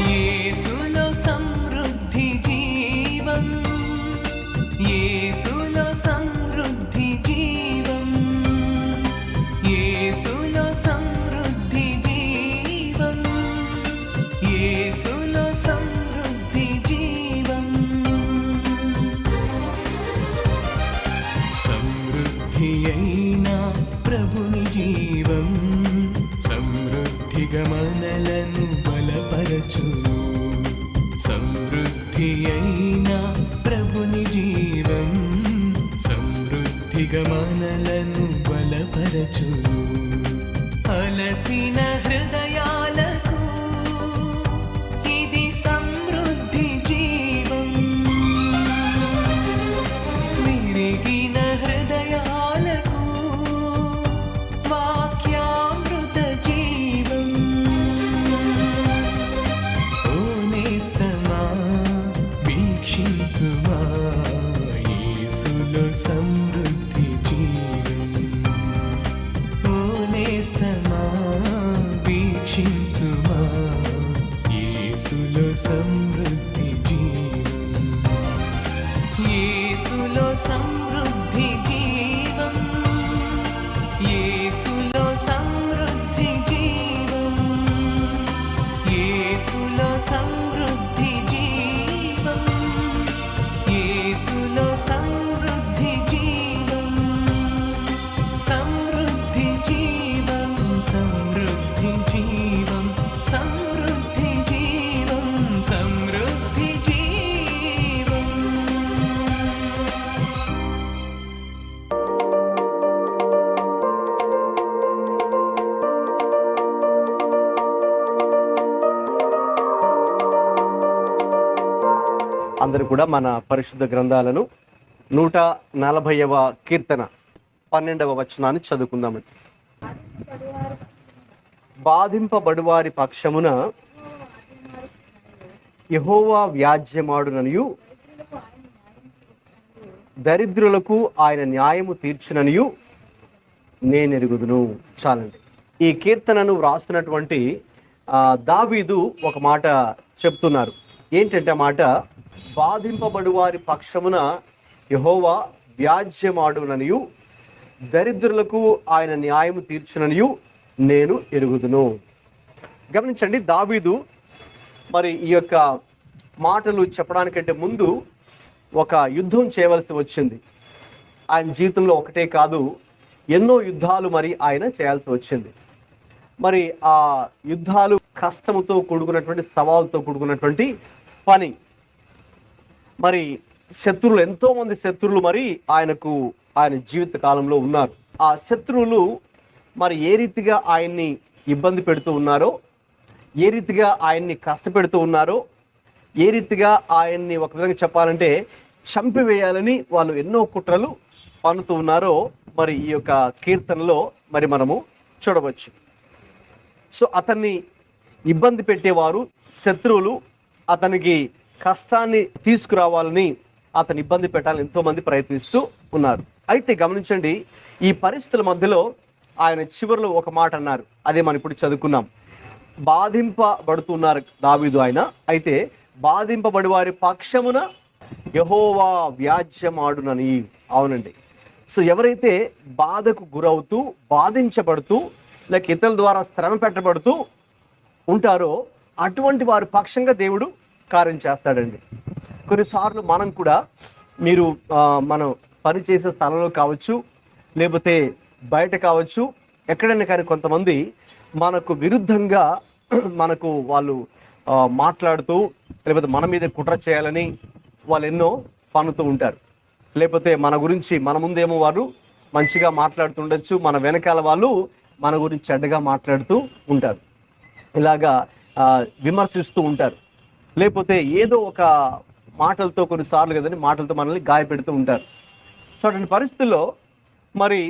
యేసులో సమృద్ధి జీవం, యేసులో సమృద్ధి జీవం, యేసులో సమృద్ధి జీవం, యేసులో సమృద్ధి జీవం. సమృద్ధి అయిన ప్రభుని జీవం సమృద్ధిగా మనలను బలపరచు. సమృద్ధి అయిన ప్రభుని జీవం సమృద్ధిగా మనలను బలపరచు. అలసిన హృదయాలకు ఇది సమృద్ధి జీవం, విరిగిన హృదయాలకు వాక్యామృత జీవం. ఓ నేస్తమా వీక్షించుమా యేసులో సమృద్ధి జీవం. ఓ నేస్తమా వీక్షించుమా యేసులో సమృద్ధి జీవం, యేసులో సమృద్ధి జీవం, యేసులో సమృద్ధి జీవం, యేసులో సమృద్ధి జీవం, యేసులో సమృద్ధి జీవం. సమృద్ధి జీవం, సమృద్ధి జీవం, సమృద్ధి జీవం, సమృద్ధి జీవం. అందరూ కూడా మన పరిశుద్ధ గ్రంథాలను 140వ కీర్తన 12వ వచనాన్ని చదువుకుందామండి. బాధింపబడువారి పక్షమున యెహోవా వ్యాజ్యమాడుననియు దరిద్రులకు ఆయన న్యాయము తీర్చుననియు నేనెరుగుదును. చాలండి. ఈ కీర్తనను వ్రాస్తున్నటువంటి దావీదు ఒక మాట చెప్తున్నారు. ఏంటంటే ఆ మాట, బాధింపబడువారి పక్షమున యెహోవా వ్యాజ్యమాడుననియు దరిద్రులకు ఆయన న్యాయము తీర్చుననియు నేను ఎరుగుదును. గమనించండి, దావీదు మరి ఈ యొక్క మాటలు చెప్పడానికంటే ముందు ఒక యుద్ధం చేయవలసి వచ్చింది. ఆయన జీవితంలో ఒకటే కాదు, ఎన్నో యుద్ధాలు మరి ఆయన చేయాల్సి వచ్చింది. మరి ఆ యుద్ధాలు కష్టముతో కూడుకున్నటువంటి, సవాలుతో కూడుకున్నటువంటి పని. మరి శత్రువులు, ఎంతో మంది శత్రువులు మరి ఆయన జీవిత కాలంలో ఉన్నారు. ఆ శత్రువులు మరి ఏ రీతిగా ఆయన్ని ఇబ్బంది పెడుతూ ఉన్నారో, ఏ రీతిగా ఆయన్ని కష్టపెడుతూ ఉన్నారో, ఏ రీతిగా ఆయన్ని ఒక విధంగా చెప్పాలంటే చంపివేయాలని వాళ్ళు ఎన్నో కుట్రలు పన్నుతూ ఉన్నారో మరి ఈ యొక్క కీర్తనలో మరి మనము చూడవచ్చు. సో అతన్ని ఇబ్బంది పెట్టేవారు శత్రువులు, అతనికి కష్టాన్ని తీసుకురావాలని, అతని ఇబ్బంది పెట్టాలని ఎంతో మంది ప్రయత్నిస్తూ ఉన్నారు. అయితే గమనించండి, ఈ పరిస్థితుల మధ్యలో ఆయన చివరిలో ఒక మాట అన్నారు. అదే మనం ఇప్పుడు చదువుకున్నాం. బాధింపబడుతున్నారు దావీదు ఆయన. అయితే బాధింపబడి వారి పక్షమున యెహోవా వ్యాజ్యమాడునని. అవునండి. సో ఎవరైతే బాధకు గురవుతూ, బాధించబడుతూ, లేక ఇతరుల ద్వారా శ్రమ పెట్టబడుతూ ఉంటారో అటువంటి వారి పక్షంగా దేవుడు కార్యం చేస్తాడండి. కొన్నిసార్లు మనం కూడా, మీరు మనం పనిచేసే స్థలంలో కావచ్చు, లేకపోతే బయట కావచ్చు, ఎక్కడైనా కానీ కొంతమంది మనకు విరుద్ధంగా మనకు వాళ్ళు మాట్లాడుతూ, లేకపోతే మన మీద కుట్ర చేయాలని వాళ్ళు ఎన్నో పన్నుతూ ఉంటారు. లేకపోతే మన గురించి, మన ముందేమో వారు మంచిగా మాట్లాడుతుండొచ్చు, మన వెనకాల వాళ్ళు మన గురించి చెడ్డగా మాట్లాడుతూ ఉంటారు, ఇలాగా విమర్శిస్తూ ఉంటారు. లేకపోతే ఏదో ఒక మాటలతో, కొన్నిసార్లు కదండి, మాటలతో మనల్ని గాయపెడుతూ ఉంటారు. సో అటువంటి పరిస్థితుల్లో మరి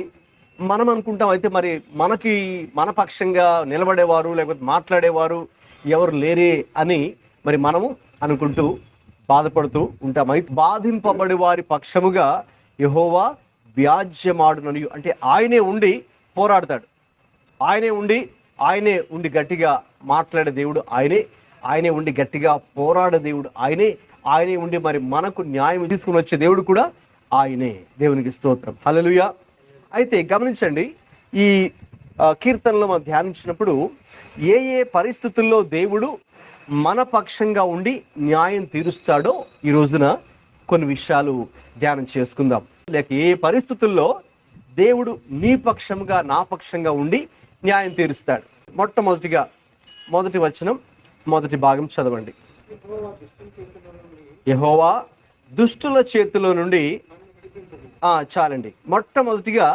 మనం అనుకుంటాం, అయితే మరి మనకి మన పక్షంగా నిలబడేవారు లేకపోతే మాట్లాడేవారు ఎవరు లేరే అని మరి మనము అనుకుంటూ బాధపడుతూ ఉంటాం. అయితే బాధింపబడి వారి పక్షముగా యెహోవా వ్యాజ్యమాడుననియు, అంటే ఆయనే ఉండి పోరాడతాడు, ఆయనే ఉండి గట్టిగా మాట్లాడే దేవుడు ఆయనే. ఆయనే ఉండి గట్టిగా పోరాడే దేవుడు ఆయనే ఉండి మరి మనకు న్యాయం తీసుకుని వచ్చే దేవుడు కూడా ఆయనే. దేవునికి స్తోత్రం. హల్లెలూయా. అయితే గమనించండి, ఈ కీర్తనలో మనం ధ్యానించినప్పుడు ఏ ఏ పరిస్థితుల్లో దేవుడు మన పక్షంగా ఉండి న్యాయం తీరుస్తాడో ఈ రోజున కొన్ని విషయాలు ధ్యానం చేసుకుందాం. లేక ఏ పరిస్థితుల్లో దేవుడు నీ పక్షంగా నా పక్షంగా ఉండి న్యాయం తీరుస్తాడు. మొట్టమొదటిగా మొదటి వచనం మొదటి భాగం చదవండి. యెహోవా దుష్టుల చేతిలో నుండి చాలండి. మొట్టమొదటిగా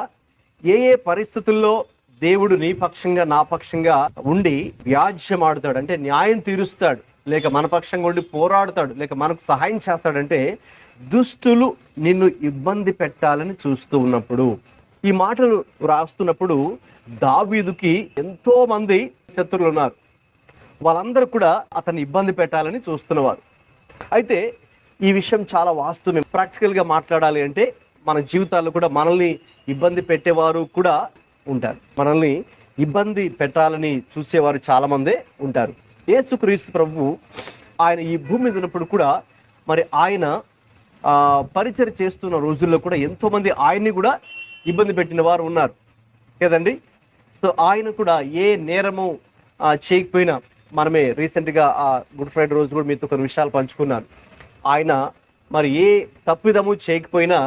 ఏ ఏ పరిస్థితుల్లో దేవుడు నీ పక్షంగా నా పక్షంగా ఉండి వ్యాజ్యం ఆడుతాడు అంటే న్యాయం తీరుస్తాడు, లేక మన పక్షంగా ఉండి పోరాడుతాడు, లేక మనకు సహాయం చేస్తాడంటే దుష్టులు నిన్ను ఇబ్బంది పెట్టాలని చూస్తూ ఉన్నప్పుడు. ఈ మాటలు రాస్తున్నప్పుడు దావీదుకి ఎంతో మంది శత్రువులు ఉన్నారు. వాళ్ళందరూ కూడా అతన్ని ఇబ్బంది పెట్టాలని చూస్తున్నవారు. అయితే ఈ విషయం చాలా వాస్తవం. ప్రాక్టికల్గా మాట్లాడాలి అంటే మన జీవితాల్లో కూడా మనల్ని ఇబ్బంది పెట్టేవారు కూడా ఉంటారు. మనల్ని ఇబ్బంది పెట్టాలని చూసేవారు చాలా మందే ఉంటారు. యేసుక్రీస్తు ప్రభువు ఆయన ఈ భూమి మీద ఉన్నప్పుడు కూడా మరి ఆయన పరిచయం చేస్తున్న రోజుల్లో కూడా ఎంతో మంది ఆయన్ని కూడా ఇబ్బంది పెట్టిన వారు ఉన్నారు కదండి. సో ఆయన కూడా ఏ నేరము చేయకపోయినా, మనమే రీసెంట్గా గుడ్ ఫ్రైడే రోజు కూడా మీతో కొన్ని విషయాలు పంచుకున్నాను. ఆయన మరి ఏ తప్పిదము చేయకపోయినా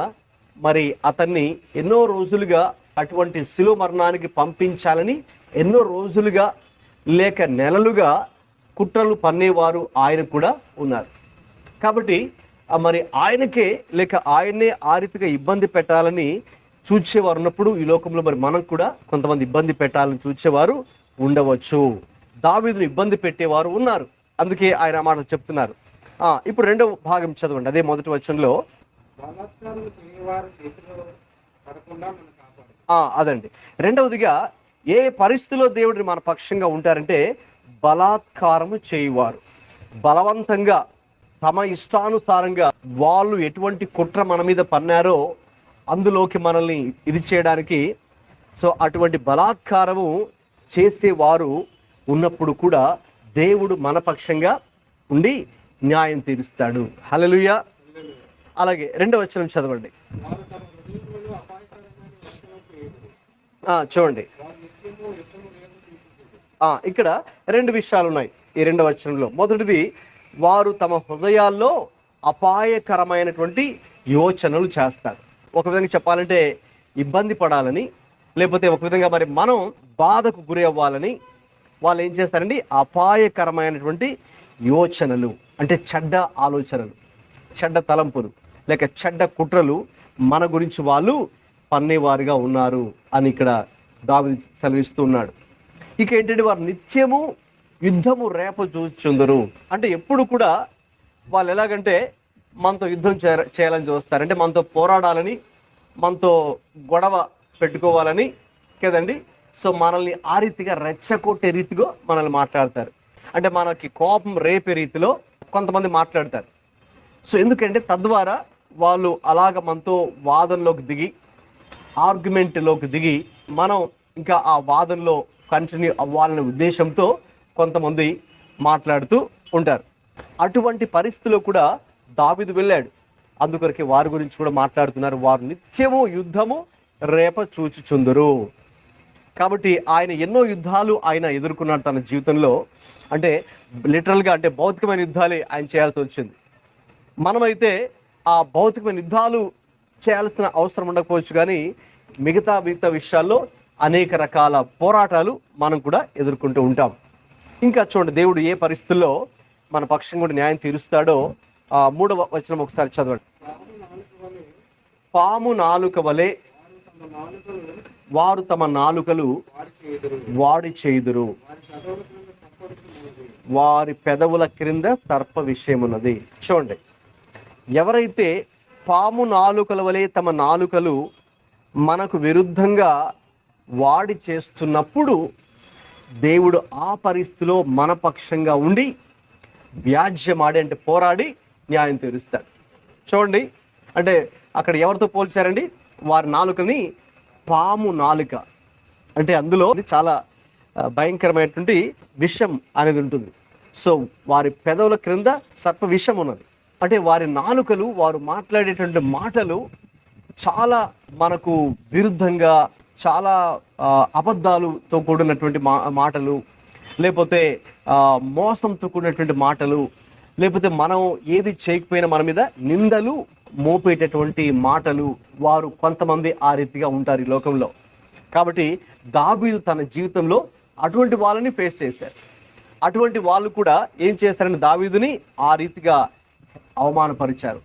మరి అతన్ని ఎన్నో రోజులుగా అటువంటి శిలువ మరణానికి పంపించాలని ఎన్నో రోజులుగా లేక నెలలుగా కుట్రలు పన్నేవారు ఆయన కూడా ఉన్నారు. కాబట్టి మరి ఆయనకే లేక ఆయన్నే ఆ రీతిగా ఇబ్బంది పెట్టాలని చూచేవారు ఉన్నప్పుడు ఈ లోకంలో మరి మనం కూడా కొంతమంది ఇబ్బంది పెట్టాలని చూచేవారు ఉండవచ్చు. దావీదును ఇబ్బంది పెట్టేవారు ఉన్నారు. అందుకే ఆయన మాట చెప్తున్నారు. ఇప్పుడు రెండవ భాగం చదవండి. అదే మొదటి వచనంలో అదండి. రెండవదిగా ఏ పరిస్థితిలో దేవుడిని మన పక్షంగా ఉంటారంటే బలాత్కారము చేయువారు, బలవంతంగా తమ ఇష్టానుసారంగా వాళ్ళు ఎటువంటి కుట్ర మన మీద పన్నారో అందులోకి మనల్ని ఇది చేయడానికి, సో అటువంటి బలాత్కారము చేసేవారు ఉన్నప్పుడు కూడా దేవుడు మన పక్షంగా ఉండి న్యాయం తీరుస్తాడు. హల్లెలూయా. అలాగే రెండవ వచనం చదవండి. చూడండి, ఇక్కడ రెండు విషయాలు ఉన్నాయి ఈ రెండవ వచనంలో. మొదటిది, వారు తమ హృదయాల్లో అపాయకరమైనటువంటి యోచనలు చేస్తారు. ఒక విధంగా చెప్పాలంటే ఇబ్బంది పడాలని, లేకపోతే ఒక విధంగా మరి మనం బాధకు గురి అవ్వాలని వాళ్ళు ఏం చేస్తారండి, అపాయకరమైనటువంటి యోచనలు అంటే చెడ్డ ఆలోచనలు, చెడ్డ తలంపులు, లేక చెడ్డ కుట్రలు మన గురించి వాళ్ళు పన్నేవారుగా ఉన్నారు అని ఇక్కడ దావీదు సెలవిస్తూ ఉన్నాడు. ఇక ఏంటంటే వారు నిత్యము యుద్ధము రేప చూచుందరు అంటే ఎప్పుడు కూడా వాళ్ళు ఎలాగంటే మనతో యుద్ధం చేయాలని చూస్తారు. అంటే మనతో పోరాడాలని, మనతో గొడవ పెట్టుకోవాలని కదండి. సో మనల్ని ఆ రీతిగా రెచ్చగొట్టే రీతిగా మనల్ని మాట్లాడతారు. అంటే మనకి కోపం రేపే రీతిలో కొంతమంది మాట్లాడతారు. సో ఎందుకంటే తద్వారా వాళ్ళు అలాగ మనతో వాదనలోకి దిగి, ఆర్గ్యుమెంట్లోకి దిగి మనం ఇంకా ఆ వాదనలో కంటిన్యూ అవ్వాలనే ఉద్దేశంతో కొంతమంది మాట్లాడుతూ ఉంటారు. అటువంటి పరిస్థితిలో కూడా దావీదు వెళ్ళాడు. అందుకొరకే వారి గురించి కూడా మాట్లాడుతున్నారు. వారు నిత్యము యుద్ధము రేప చూచుచుందురు. కాబట్టి ఆయన ఎన్నో యుద్ధాలు ఆయన ఎదుర్కొన్నాడు తన జీవితంలో. అంటే లిటరల్గా అంటే భౌతికమైన యుద్ధాలే ఆయన చేయాల్సి వచ్చింది. మనమైతే ఆ భౌతికమైన యుద్ధాలు చేయాల్సిన అవసరం ఉండకపోవచ్చు, కానీ మిగతా విషయాల్లో అనేక రకాల పోరాటాలు మనం కూడా ఎదుర్కొంటూ ఉంటాం. ఇంకా చూడండి, దేవుడు ఏ పరిస్థితుల్లో మన పక్షం కూడా న్యాయం తీరుస్తాడో మూడవ వచనం ఒకసారి చదవండి. పాము నాలుక వలె వారు తమ నాలుకలు వాడి చేయుదురు, వారి పెదవుల క్రింద సర్ప విషయమున్నది. చూడండి, ఎవరైతే పాము నాలుకల వలె తమ నాలుకలు మనకు విరుద్ధంగా వాడి చేస్తున్నప్పుడు దేవుడు ఆ పరిస్థితిలో మన పక్షంగా ఉండి వ్యాజ్యమాడి అంటే పోరాడి న్యాయం తీరుస్తాడు. చూడండి, అంటే అక్కడ ఎవరితో పోల్చారండి, వారి నాలుకని పాము నాలుక అంటే అందులో చాలా భయంకరమైనటువంటి విషం అనేది ఉంటుంది. సో వారి పెదవుల క్రింద సర్ప విషం ఉన్నది. అంటే వారి నాలుకలు, వారు మాట్లాడేటువంటి మాటలు చాలా మనకు విరుద్ధంగా, చాలా అబద్ధాలతో కూడినటువంటి మాటలు, లేకపోతే మోసంతో కూడినటువంటి మాటలు, లేకపోతే మనం ఏది చేయకపోయినా మన మీద నిందలు మోపేటటువంటి మాటలు, వారు కొంతమంది ఆ రీతిగా ఉంటారు ఈ లోకంలో. కాబట్టి దావీదు తన జీవితంలో అటువంటి వాళ్ళని ఫేస్ చేశారు. అటువంటి వాళ్ళు కూడా ఏం చేస్తారని దావీదుని ఆ రీతిగా అవమానపరిచారు,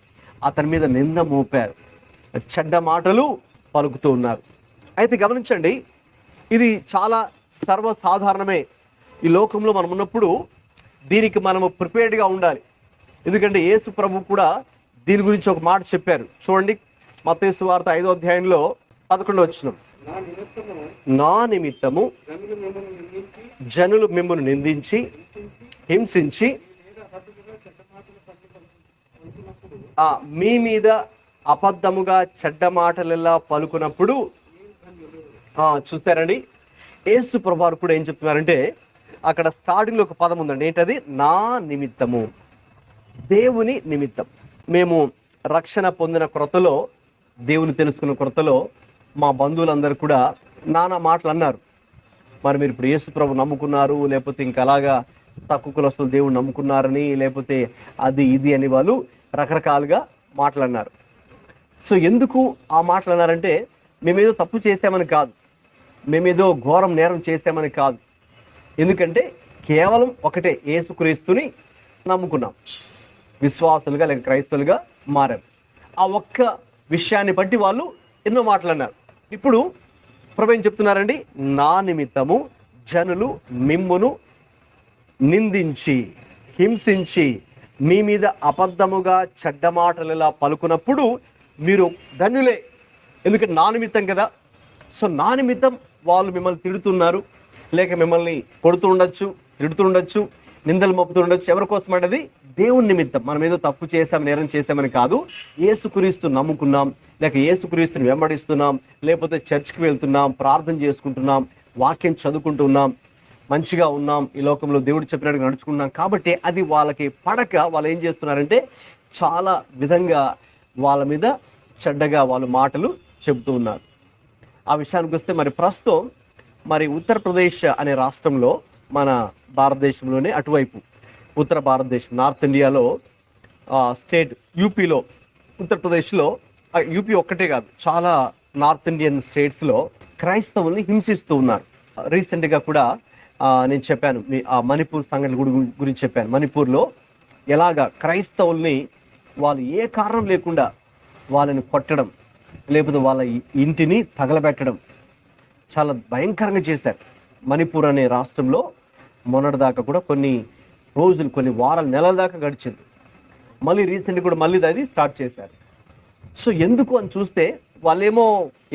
అతని మీద నింద మోపారు, చెడ్డ మాటలు పలుకుతూ ఉన్నారు. అయితే గమనించండి, ఇది చాలా సర్వసాధారణమే. ఈ లోకంలో మనం ఉన్నప్పుడు దీనికి మనము ప్రిపేర్డ్గా ఉండాలి. ఎందుకంటే యేసు ప్రభు కూడా దీని గురించి ఒక మాట చెప్పారు. చూడండి, మత్తయి సువార్త 5వ అధ్యాయంలో 11వ వచనం. నా నిమిత్తము జనులు మిమ్మల్ని నిందించి హింసించి మీ మీద అబద్ధముగా చెడ్డ మాటలెల్లా పలుకున్నప్పుడు, చూసారండి, యేసు ప్రభువారు కూడా ఏం చెప్తున్నారంటే, అక్కడ స్టార్టింగ్లో ఒక పదం ఉందండి. ఏంటది? నా నిమిత్తము, దేవుని నిమిత్తం. మేము రక్షణ పొందిన కొరతలో, దేవుని తెలుసుకున్న కొరతలో మా బంధువులందరూ కూడా నానా మాటలు అన్నారు. మరి మీరు ఇప్పుడు యేసు ప్రభు నమ్ముకున్నారు, లేకపోతే ఇంకా అలాగా తక్కువ కులస్తులు దేవుడు నమ్ముకున్నారని, లేకపోతే అది ఇది అని వాళ్ళు రకరకాలుగా మాట్లాడినారు. సో ఎందుకు ఆ మాటలు అన్నారంటే, మేమేదో తప్పు చేసామని కాదు, మేమేదో ఘోరం నేరం చేసామని కాదు. ఎందుకంటే కేవలం ఒకటే, యేసుక్రీస్తుని నమ్ముకున్నాం, విశ్వాసులుగా లేక క్రైస్తవులుగా మారాం. ఆ ఒక్క విషయాన్ని బట్టి వాళ్ళు ఎన్నో మాట్లాడినారు. ఇప్పుడు ప్రభు ఏం చెప్తున్నారండి? నా నిమిత్తము జనులు మిమ్మును నిందించి హింసించి మీ మీద అబద్ధముగా చెడ్డ మాటలు ఇలా పలుకున్నప్పుడు మీరు ధన్యులే. ఎందుకంటే నా నిమిత్తం కదా. సో నా నిమిత్తం వాళ్ళు మిమ్మల్ని తిడుతున్నారు, లేక మిమ్మల్ని కొడుతూ ఉండొచ్చు, తిడుతూ ఉండొచ్చు, నిందలు మోపుతూ ఉండొచ్చు. ఎవరి కోసం అంటే దేవుని నిమిత్తం. మనం ఏదో తప్పు చేసాం, నేరం చేసామని కాదు, యేసుక్రీస్తు నమ్ముకున్నాం, లేక యేసుక్రీస్తుని వెంబడిస్తున్నాం, లేకపోతే చర్చ్కి వెళ్తున్నాం, ప్రార్థన చేసుకుంటున్నాం, వాక్యం చదువుకుంటున్నాం, మంచిగా ఉన్నాం, ఈ లోకంలో దేవుడు చెప్పినట్టుగా నడుచుకున్నాం. కాబట్టి అది వాళ్ళకి పడక వాళ్ళు ఏం చేస్తున్నారంటే చాలా విధంగా వాళ్ళ మీద చెడ్డగా వాళ్ళు మాటలు చెబుతూ ఉన్నారు. ఆ విషయానికి వస్తే మరి ప్రస్తుతం మరి ఉత్తరప్రదేశ్ అనే రాష్ట్రంలో, మన భారతదేశంలోనే అటువైపు ఉత్తర భారతదేశం, నార్త్ ఇండియాలో స్టేట్ యూపీలో, ఉత్తరప్రదేశ్లో, యూపీ ఒక్కటే కాదు, చాలా నార్త్ ఇండియన్ స్టేట్స్లో క్రైస్తవుల్ని హింసిస్తూ ఉన్నారు. రీసెంట్గా కూడా నేను చెప్పాను, మీ మణిపూర్ సంఘటన గురించి చెప్పాను. మణిపూర్లో ఎలాగా క్రైస్తవుల్ని వాళ్ళు ఏ కారణం లేకుండా వాళ్ళని కొట్టడం, లేకపోతే వాళ్ళ ఇంటిని తగలబెట్టడం చాలా భయంకరంగా చేశారు. మణిపూర్ అనే రాష్ట్రంలో మొన్నటిదాకా కూడా కొన్ని రోజులు, కొన్ని వారాలు, నెలల దాకా గడిచింది. మళ్ళీ రీసెంట్గా కూడా మళ్ళీ అది స్టార్ట్ చేశారు. సో ఎందుకు అని చూస్తే వాళ్ళేమో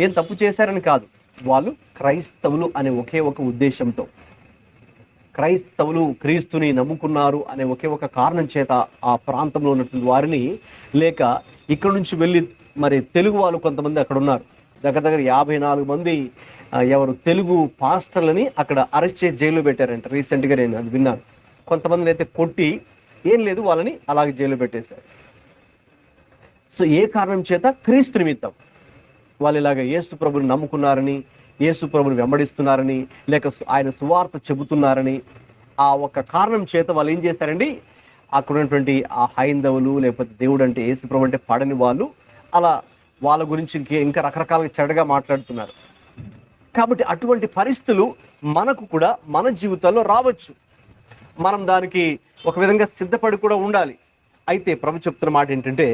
ఏం తప్పు చేశారని కాదు, వాళ్ళు క్రైస్తవులు అనే ఒకే ఒక ఉద్దేశంతో, క్రైస్తవులు క్రీస్తుని నమ్ముకున్నారు అనే ఒకే ఒక కారణం చేత ఆ ప్రాంతంలో ఉన్నటువంటి వారిని, లేక ఇక్కడ నుంచి వెళ్ళి మరి తెలుగు వాళ్ళు కొంతమంది అక్కడ ఉన్నారు, దగ్గర 54 మంది ఎవరు తెలుగు పాస్టర్లని అక్కడ అరెస్ట్ చేసి జైల్లో పెట్టారంట. రీసెంట్గా నేను అది విన్నాను. కొంతమందిని అయితే కొట్టి ఏం లేదు, వాళ్ళని అలాగే జైల్లో పెట్టేశారు. సో ఏ కారణం చేత? క్రీస్తు నిమిత్తం. వాళ్ళు ఇలాగ యేసు ప్రభుని నమ్ముకున్నారని, యేసు ప్రభుని వెంబడిస్తున్నారని, లేక ఆయన సువార్త చెబుతున్నారని, ఆ ఒక్క కారణం చేత వాళ్ళు ఏం చేశారండి, అక్కడ ఉన్నటువంటి ఆ హైందవులు, లేకపోతే దేవుడు అంటే, యేసు ప్రభు అంటే పడని వాళ్ళు అలా వాళ్ళ గురించి ఇంకా రకరకాలుగా చెడ్డగా మాట్లాడుతున్నారు. కాబట్టి అటువంటి పరిస్థితులు మనకు కూడా మన జీవితాల్లో రావచ్చు. మనం దానికి ఒక విధంగా సిద్ధపడి కూడా ఉండాలి. అయితే ప్రభు చెప్తున్న మాట ఏంటంటే,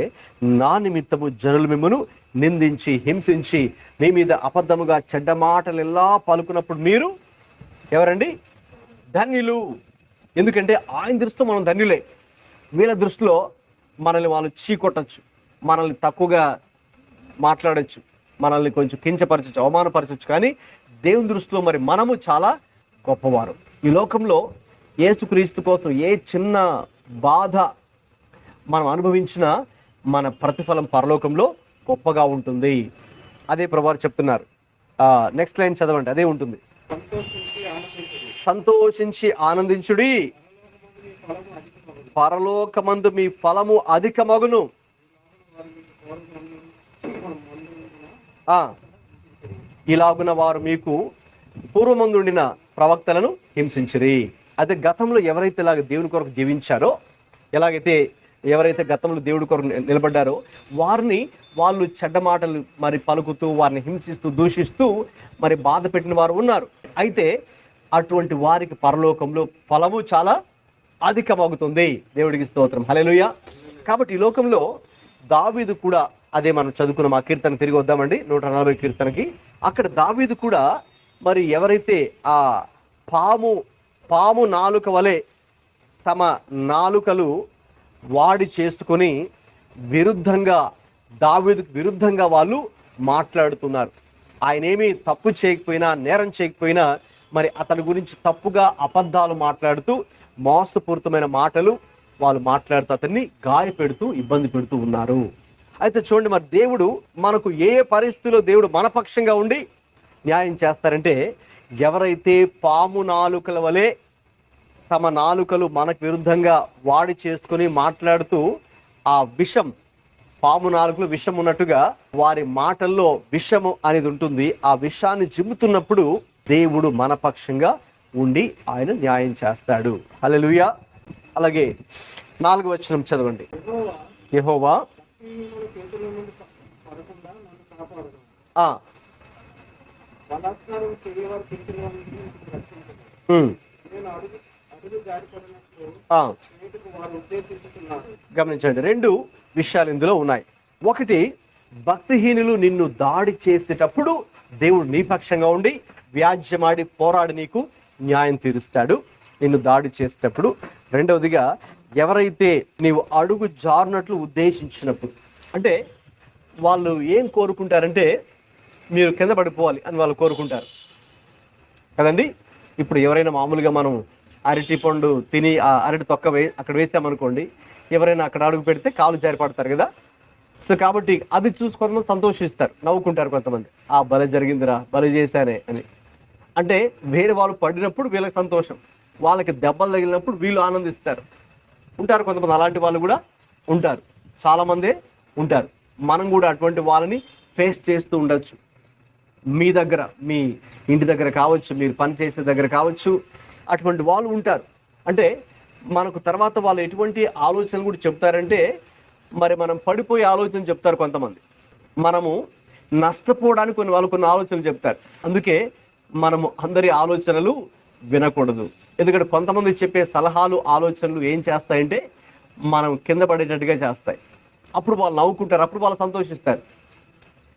నా నిమిత్తము జనులు మిమ్మను నిందించి హింసించి మీ మీద అబద్ధముగా చెడ్డ మాటలు ఎలా పలుకున్నప్పుడు మీరు ఎవరండి? ధన్యులు. ఎందుకంటే ఆయన దృష్టిలో మనం ధన్యులే. వీళ్ళ దృష్టిలో మనల్ని వాళ్ళు చీకొట్టచ్చు, మనల్ని తక్కువగా మాట్లాడచ్చు, మనల్ని కొంచెం కించపరచచ్చు, అవమానపరచచ్చు. కానీ దేవుని దృష్టిలో మరి మనము చాలా గొప్పవారు. ఈ లోకంలో యేసుక్రీస్తు కోసం ఏ చిన్న బాధ మనం అనుభవించినా మన ప్రతిఫలం పరలోకంలో గొప్పగా ఉంటుంది. అదే ప్రభువారు చెప్తున్నారు. నెక్స్ట్ లైన్ చదవండి, అదే ఉంటుంది. సంతోషించి ఆనందించుడి, పరలోకమందు మీ ఫలము అధికమగును. ఇలాగున వారు మీకు పూర్వమందుండిన ప్రవక్తలను హింసించిరి. అయితే గతంలో ఎవరైతే ఇలాగ దేవుని కొరకు జీవించారో, ఎవరైతే గతంలో దేవుడి కొరకు నిలబడ్డారో వారిని వాళ్ళు చెడ్డ మాటలు మరి పలుకుతూ, వారిని హింసిస్తూ, దూషిస్తూ మరి బాధ పెట్టిన వారు ఉన్నారు. అయితే అటువంటి వారికి పరలోకంలో ఫలము చాలా అధికమవుతుంది. దేవుడికి స్తోత్రం, హల్లెలూయా. కాబట్టి ఈ లోకంలో దావీదు కూడా, అదే మనం చదువుకున్న మా కీర్తన తిరిగి వద్దామండి 140 కీర్తనకి. అక్కడ దావీదు కూడా మరి ఎవరైతే ఆ పాము నాలుక వలె తమ నాలుకలు వాడి చేసుకొని దావీదుకు విరుద్ధంగా వాళ్ళు మాట్లాడుతున్నారు. ఆయన ఏమీ తప్పు చేయకపోయినా, నేరం చేయకపోయినా మరి అతని గురించి తప్పుగా అబద్ధాలు మాట్లాడుతూ, మోసపూరితమైన మాటలు వాళ్ళు మాట్లాడుతూ అతన్ని గాయపెడుతూ, ఇబ్బంది పెడుతూ ఉన్నారు. అయితే చూడండి, మరి దేవుడు మనకు ఏ పరిస్థితిలో దేవుడు మన పక్షంగా ఉండి న్యాయం చేస్తారంటే, ఎవరైతే పాము నాలుకల వలె తమ నాలుకలు మనకు విరుద్ధంగా వాడి చేసుకొని మాట్లాడుతూ, ఆ విషం, పాము నాలుకలు విషం ఉన్నట్టుగా వారి మాటల్లో విషము అనేది ఉంటుంది. ఆ విషాన్ని జిమ్ముతున్నప్పుడు దేవుడు మన పక్షంగా ఉండి ఆయన న్యాయం చేస్తాడు. హల్లెలూయా. అలాగే 4వ వచనం చదవండి. యెహోవా గమనించండి, 2 విషయాలు ఇందులో ఉన్నాయి. ఒకటి, భక్తిహీనులు నిన్ను దాడి చేసేటప్పుడు దేవుడు నీ పక్షంగా ఉండి వ్యాజ్యమాడి పోరాడి నీకు న్యాయం తీరుస్తాడు, నిన్ను దాడి చేసేటప్పుడు. రెండవదిగా, ఎవరైతే నీవు అడుగు జారునట్లు ఉద్దేశించినప్పుడు, అంటే వాళ్ళు ఏం కోరుకుంటారంటే మీరు కింద పడిపోవాలి అని వాళ్ళు కోరుకుంటారు కదండి. ఇప్పుడు ఎవరైనా మామూలుగా మనం అరటి పండు తిని ఆ అరటి తొక్క అక్కడ వేసామనుకోండి, ఎవరైనా అక్కడ అడుగు పెడితే కాలు జారి పడతారు కదా. సో కాబట్టి అది చూసి కొంతమంది సంతోషిస్తారు, నవ్వుకుంటారు కొంతమంది, ఆ బలి జరిగిందిరా, బలి చేశానే అని. అంటే వేరే వాళ్ళు పడినప్పుడు వీళ్ళకి సంతోషం, వాళ్ళకి దెబ్బలు తగిలినప్పుడు వీళ్ళు ఆనందిస్తారు. ఉంటారు కొంతమంది, అలాంటి వాళ్ళు కూడా ఉంటారు, చాలామందే ఉంటారు. మనం కూడా అటువంటి వాళ్ళని ఫేస్ చేస్తూ ఉండొచ్చు. మీ దగ్గర, మీ ఇంటి దగ్గర కావచ్చు, మీరు పని చేసే దగ్గర కావచ్చు, అటువంటి వాళ్ళు ఉంటారు. అంటే మనకు తర్వాత వాళ్ళు ఎటువంటి ఆలోచనలు కూడా చెప్తారంటే, మరి మనం పడిపోయే ఆలోచన చెప్తారు కొంతమంది, మనము నష్టపోవడానికి కొన్ని ఆలోచనలు చెప్తారు. అందుకే మనము అందరి ఆలోచనలు వినకూడదు. ఎందుకంటే కొంతమంది చెప్పే సలహాలు, ఆలోచనలు ఏం చేస్తాయంటే మనం కింద పడేటట్టుగా చేస్తాయి. అప్పుడు వాళ్ళు నవ్వుకుంటారు, అప్పుడు వాళ్ళు సంతోషిస్తారు.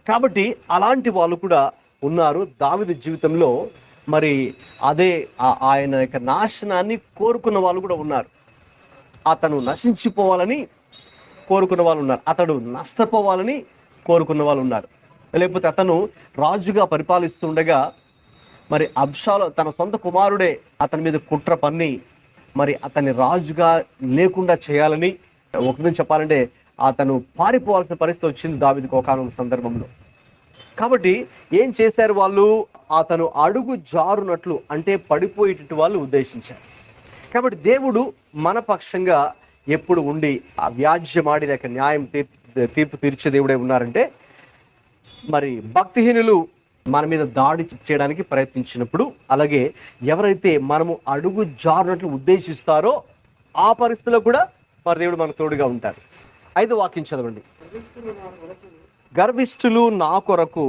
కాబట్టి అలాంటి వాళ్ళు కూడా ఉన్నారు దావీదు జీవితంలో. మరి అదే ఆయన యొక్క నాశనాన్ని కోరుకున్న వాళ్ళు కూడా ఉన్నారు. అతను నశించిపోవాలని కోరుకున్న వాళ్ళు ఉన్నారు, అతడు నష్టపోవాలని కోరుకున్న వాళ్ళు ఉన్నారు. లేకపోతే అతను రాజుగా పరిపాలిస్తుండగా మరి అబ్షాలోము తన సొంత కుమారుడే అతని మీద కుట్ర పన్ని మరి అతన్ని రాజుగా లేకుండా చేయాలని, ఒక విధంగా చెప్పాలంటే అతను పారిపోవాల్సిన పరిస్థితి వచ్చింది దావీదుకు ఒకానొక సందర్భంలో. కాబట్టి ఏం చేశారు వాళ్ళు? అతను అడుగు జారునట్లు, అంటే పడిపోయేటట్టు వాళ్ళు ఉద్దేశించారు. కాబట్టి దేవుడు మన పక్షంగా ఎప్పుడు ఉండి ఆ వ్యాజ్యమాడి లేక న్యాయం తీర్పు తీర్చే దేవుడే ఉన్నారంటే, మరి భక్తిహీనులు మన మీద దాడి చేయడానికి ప్రయత్నించినప్పుడు, అలాగే ఎవరైతే మనము అడుగు జారునట్లు ఉద్దేశిస్తారో ఆ పరిస్థితిలో కూడా మరి దేవుడు మనకు తోడుగా ఉంటాడు. 5వ వాక్యం చదవండి. గర్విష్ఠులు నా కొరకు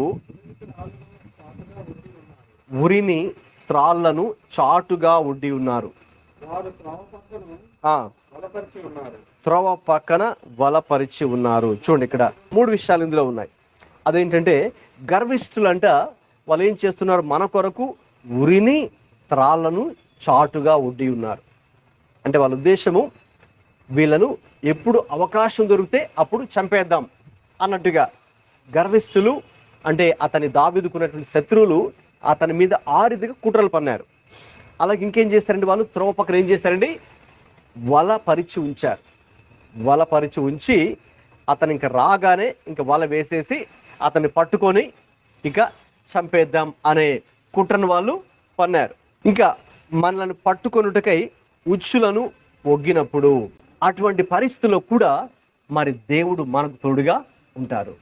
ఉరిని త్రాళ్లను చాటుగా ఒడ్డి ఉన్నారు, త్రోవ పక్కన వలపరిచి ఉన్నారు. చూడండి, ఇక్కడ 3 విషయాలు ఇందులో ఉన్నాయి. అదేంటంటే, గర్విష్ఠులు అంట వాళ్ళు ఏం చేస్తున్నారు? మన కొరకు ఉరిని త్రాళ్లను చాటుగా ఒడ్డి ఉన్నారు. అంటే వాళ్ళ ఉద్దేశము వీళ్ళను ఎప్పుడు అవకాశం దొరికితే అప్పుడు చంపేద్దాం అన్నట్టుగా. గర్విష్ఠులు అంటే అతని దావీదుకున్నటువంటి శత్రువులు అతని మీద ఆరిదిగా కుట్రలు పన్నారు. అలాగే ఇంకేం చేశారండి వాళ్ళు? త్రోవ పక్కన ఏం చేశారండి? వల పరిచి ఉంచారు. వల పరిచి ఉంచి అతను ఇంకా రాగానే ఇంకా వల వేసేసి అతన్ని పట్టుకొని ఇక చంపేద్దాం అనే కుట్రను వాళ్ళు పన్నారు. ఇంకా మనల్ని పట్టుకొనుటకై ఉచ్చులను ఒగ్గినప్పుడు అటువంటి పరిస్థితుల్లో కూడా మరి దేవుడు మనకు తోడుగా ఉంటారు.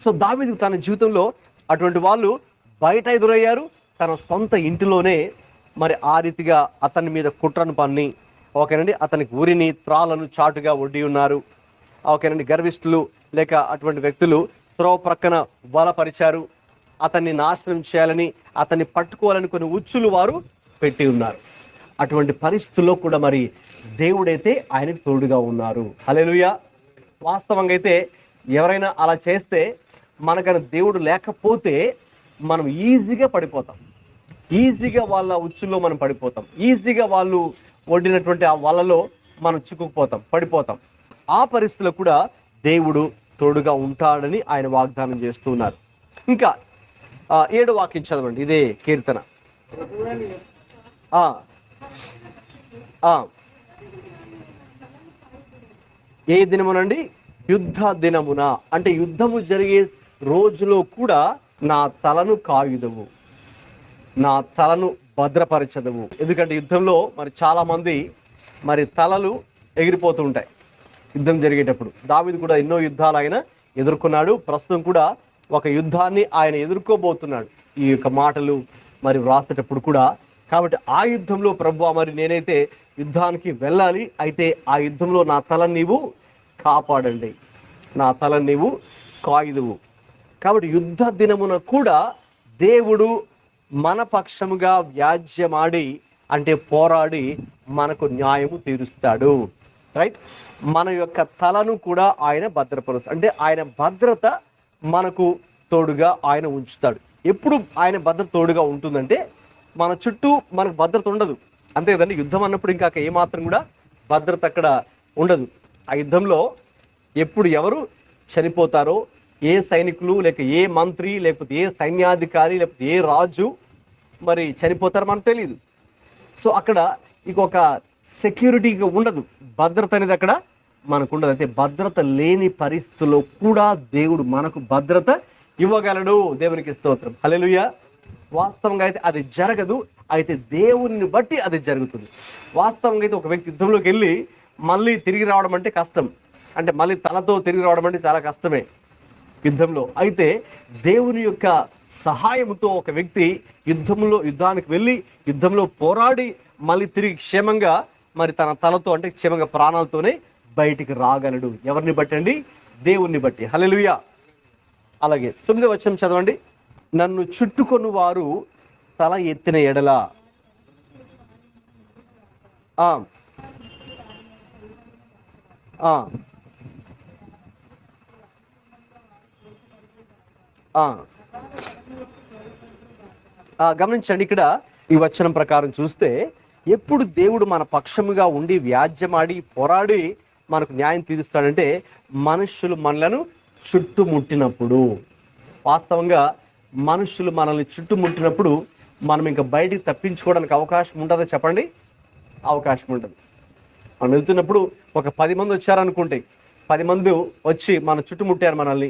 సో దావీదు తన జీవితంలో అటువంటి వాళ్ళు బయట ఎదురయ్యారు, తన సొంత ఇంటిలోనే మరి ఆ రీతిగా అతని మీద కుట్రను పన్ని, ఓకేనండి, అతనికి ఉరిని త్రాళ్ళను చాటుగా ఒడ్డి ఉన్నారు. ఓకేనండి, గర్విష్ఠులు లేక అటువంటి వ్యక్తులు త్రోవ ప్రక్కన బలపరిచారు, అతన్ని నాశనం చేయాలని, అతన్ని పట్టుకోవాలని కొన్ని ఉచ్చులు వారు పెట్టి ఉన్నారు. అటువంటి పరిస్థితుల్లో కూడా మరి దేవుడైతే ఆయనకు తోడుగా ఉన్నారు. హల్లెలూయా. వాస్తవంగా అయితే ఎవరైనా అలా చేస్తే, మనకన్నా దేవుడు లేకపోతే మనం ఈజీగా పడిపోతాం, ఈజీగా వాళ్ళ ఉచ్చుల్లో మనం పడిపోతాం, ఈజీగా వాళ్ళు ఒడ్డినటువంటి ఆ వలలో మనం చిక్కుకుపోతాం, పడిపోతాం. ఆ పరిస్థితుల్లో కూడా దేవుడు తోడుగా ఉంటాడని ఆయన వాగ్దానం చేస్తూ ఉన్నారు. ఇంకా 7వ వాక్యం చదవండి, ఇదే కీర్తన. ఆ ఆ ఏ దినమునండి? యుద్ధ దినమున, అంటే యుద్ధము జరిగే రోజులో కూడా నా తలను కాయుదవు, నా తలను భద్రపరచదవు. ఎందుకంటే యుద్ధంలో మరి చాలా మంది మరి తలలు ఎగిరిపోతూ ఉంటాయి యుద్ధం జరిగేటప్పుడు. దావీదు కూడా ఎన్నో యుద్ధాలు ఆయన ఎదుర్కొన్నాడు, ప్రస్తుతం కూడా ఒక యుద్ధాన్ని ఆయన ఎదుర్కోబోతున్నాడు ఈ యొక్క మాటలు మరి వ్రాసేటప్పుడు కూడా. కాబట్టి ఆ యుద్ధంలో ప్రభువా, మరి నేనైతే యుద్ధానికి వెళ్ళాలి, అయితే ఆ యుద్ధంలో నా తలను నీవు కాపాడండి, నా తలను నీవు కాయుదువు. కాబట్టి యుద్ధ దినమున కూడా దేవుడు మన పక్షముగా వ్యాజ్యమాడి, అంటే పోరాడి మనకు న్యాయము తీరుస్తాడు. రైట్, మన యొక్క తలను కూడా ఆయన భద్రపరుస్తాడు, అంటే ఆయన భద్రత మనకు తోడుగా ఆయన ఉంచుతాడు. ఎప్పుడు ఆయన భద్రత తోడుగా ఉంటుందంటే మన చుట్టూ మనకు భద్రత ఉండదు, అంతే కదండి. యుద్ధం అన్నప్పుడు ఇంకా ఏమాత్రం కూడా భద్రత అక్కడ ఉండదు. ఆ యుద్ధంలో ఎప్పుడు ఎవరు చనిపోతారో, ఏ సైనికులు లేక ఏ మంత్రి లేకపోతే ఏ సైన్యాధికారి లేకపోతే ఏ రాజు మరి చనిపోతారో మనకు తెలియదు. సో అక్కడ ఇంకొక సెక్యూరిటీగా ఉండదు, భద్రత అనేది అక్కడ మనకు ఉండదు. అయితే భద్రత లేని పరిస్థితుల్లో కూడా దేవుడు మనకు భద్రత ఇవ్వగలడు. దేవునికి స్తోత్రం, హల్లెలూయా. వాస్తవంగా అయితే అది జరగదు, అయితే దేవుని బట్టి అది జరుగుతుంది. వాస్తవంగా అయితే ఒక వ్యక్తి యుద్ధంలోకి వెళ్ళి మళ్ళీ తిరిగి రావడం అంటే కష్టం, అంటే మళ్ళీ తనతో తిరిగి రావడం అంటే చాలా కష్టమే యుద్ధంలో. అయితే దేవుని యొక్క సహాయంతో ఒక వ్యక్తి యుద్ధానికి వెళ్ళి యుద్ధంలో పోరాడి మళ్ళీ తిరిగి క్షేమంగా మరి తన తలతో, అంటే క్షేమంగా ప్రాణాలతోనే బయటికి రాగలడు. ఎవరిని బట్టి అండి? దేవుణ్ణి బట్టి. హల్లెలూయా. అలాగే 9వ వచనం చదవండి. నన్ను చుట్టుకొని వారు తల ఎత్తిన ఎడల, గమనించండి, ఇక్కడ ఈ వచనం ప్రకారం చూస్తే ఎప్పుడు దేవుడు మన పక్షముగా ఉండి వ్యాజ్యమాడి పోరాడి మనకు న్యాయం తీరుస్తాడంటే మనుషులు మనలను చుట్టుముట్టినప్పుడు. వాస్తవంగా మనుషులు మనల్ని చుట్టుముట్టినప్పుడు మనం ఇంకా బయటికి తప్పించుకోవడానికి అవకాశం ఉంటుందా చెప్పండి? అవకాశం ఉంటుంది. మనం వెళ్తున్నప్పుడు ఒక 10 మంది వచ్చారనుకుంటే, 10 మంది వచ్చి మన చుట్టుముట్టారు మనల్ని,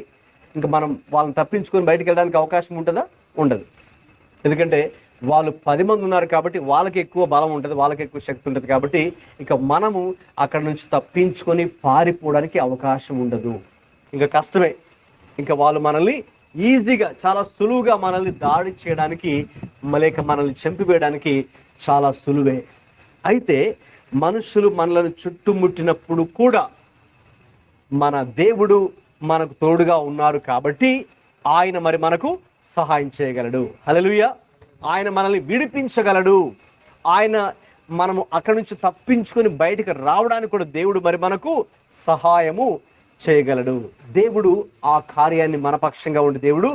ఇంకా మనం వాళ్ళని తప్పించుకొని బయటికి వెళ్ళడానికి అవకాశం ఉంటుందా? ఉండదు. ఎందుకంటే వాళ్ళు 10 మంది ఉన్నారు కాబట్టి వాళ్ళకి ఎక్కువ బలం ఉంటుంది, వాళ్ళకి ఎక్కువ శక్తి ఉంటుంది. కాబట్టి ఇక మనము అక్కడ నుంచి తప్పించుకొని పారిపోవడానికి అవకాశం ఉండదు, ఇంకా కష్టమే. ఇంకా వాళ్ళు మనల్ని ఈజీగా, చాలా సులువుగా మనల్ని దాడి చేయడానికి, లేక మనల్ని చంపివేయడానికి చాలా సులువే. అయితే మనుషులు మనల్ని చుట్టుముట్టినప్పుడు కూడా మన దేవుడు మనకు తోడుగా ఉన్నారు కాబట్టి ఆయన మరి మనకు సహాయం చేయగలడు. హల్లెలూయా. ఆయన మనల్ని విడిపించగలడు. ఆయన మనము అక్కడి నుంచి తప్పించుకొని బయటికి రావడానికి కూడా దేవుడు మరి మనకు సహాయము చేయగలడు. దేవుడు ఆ కార్యాన్ని మన పక్షంగా ఉండి దేవుడు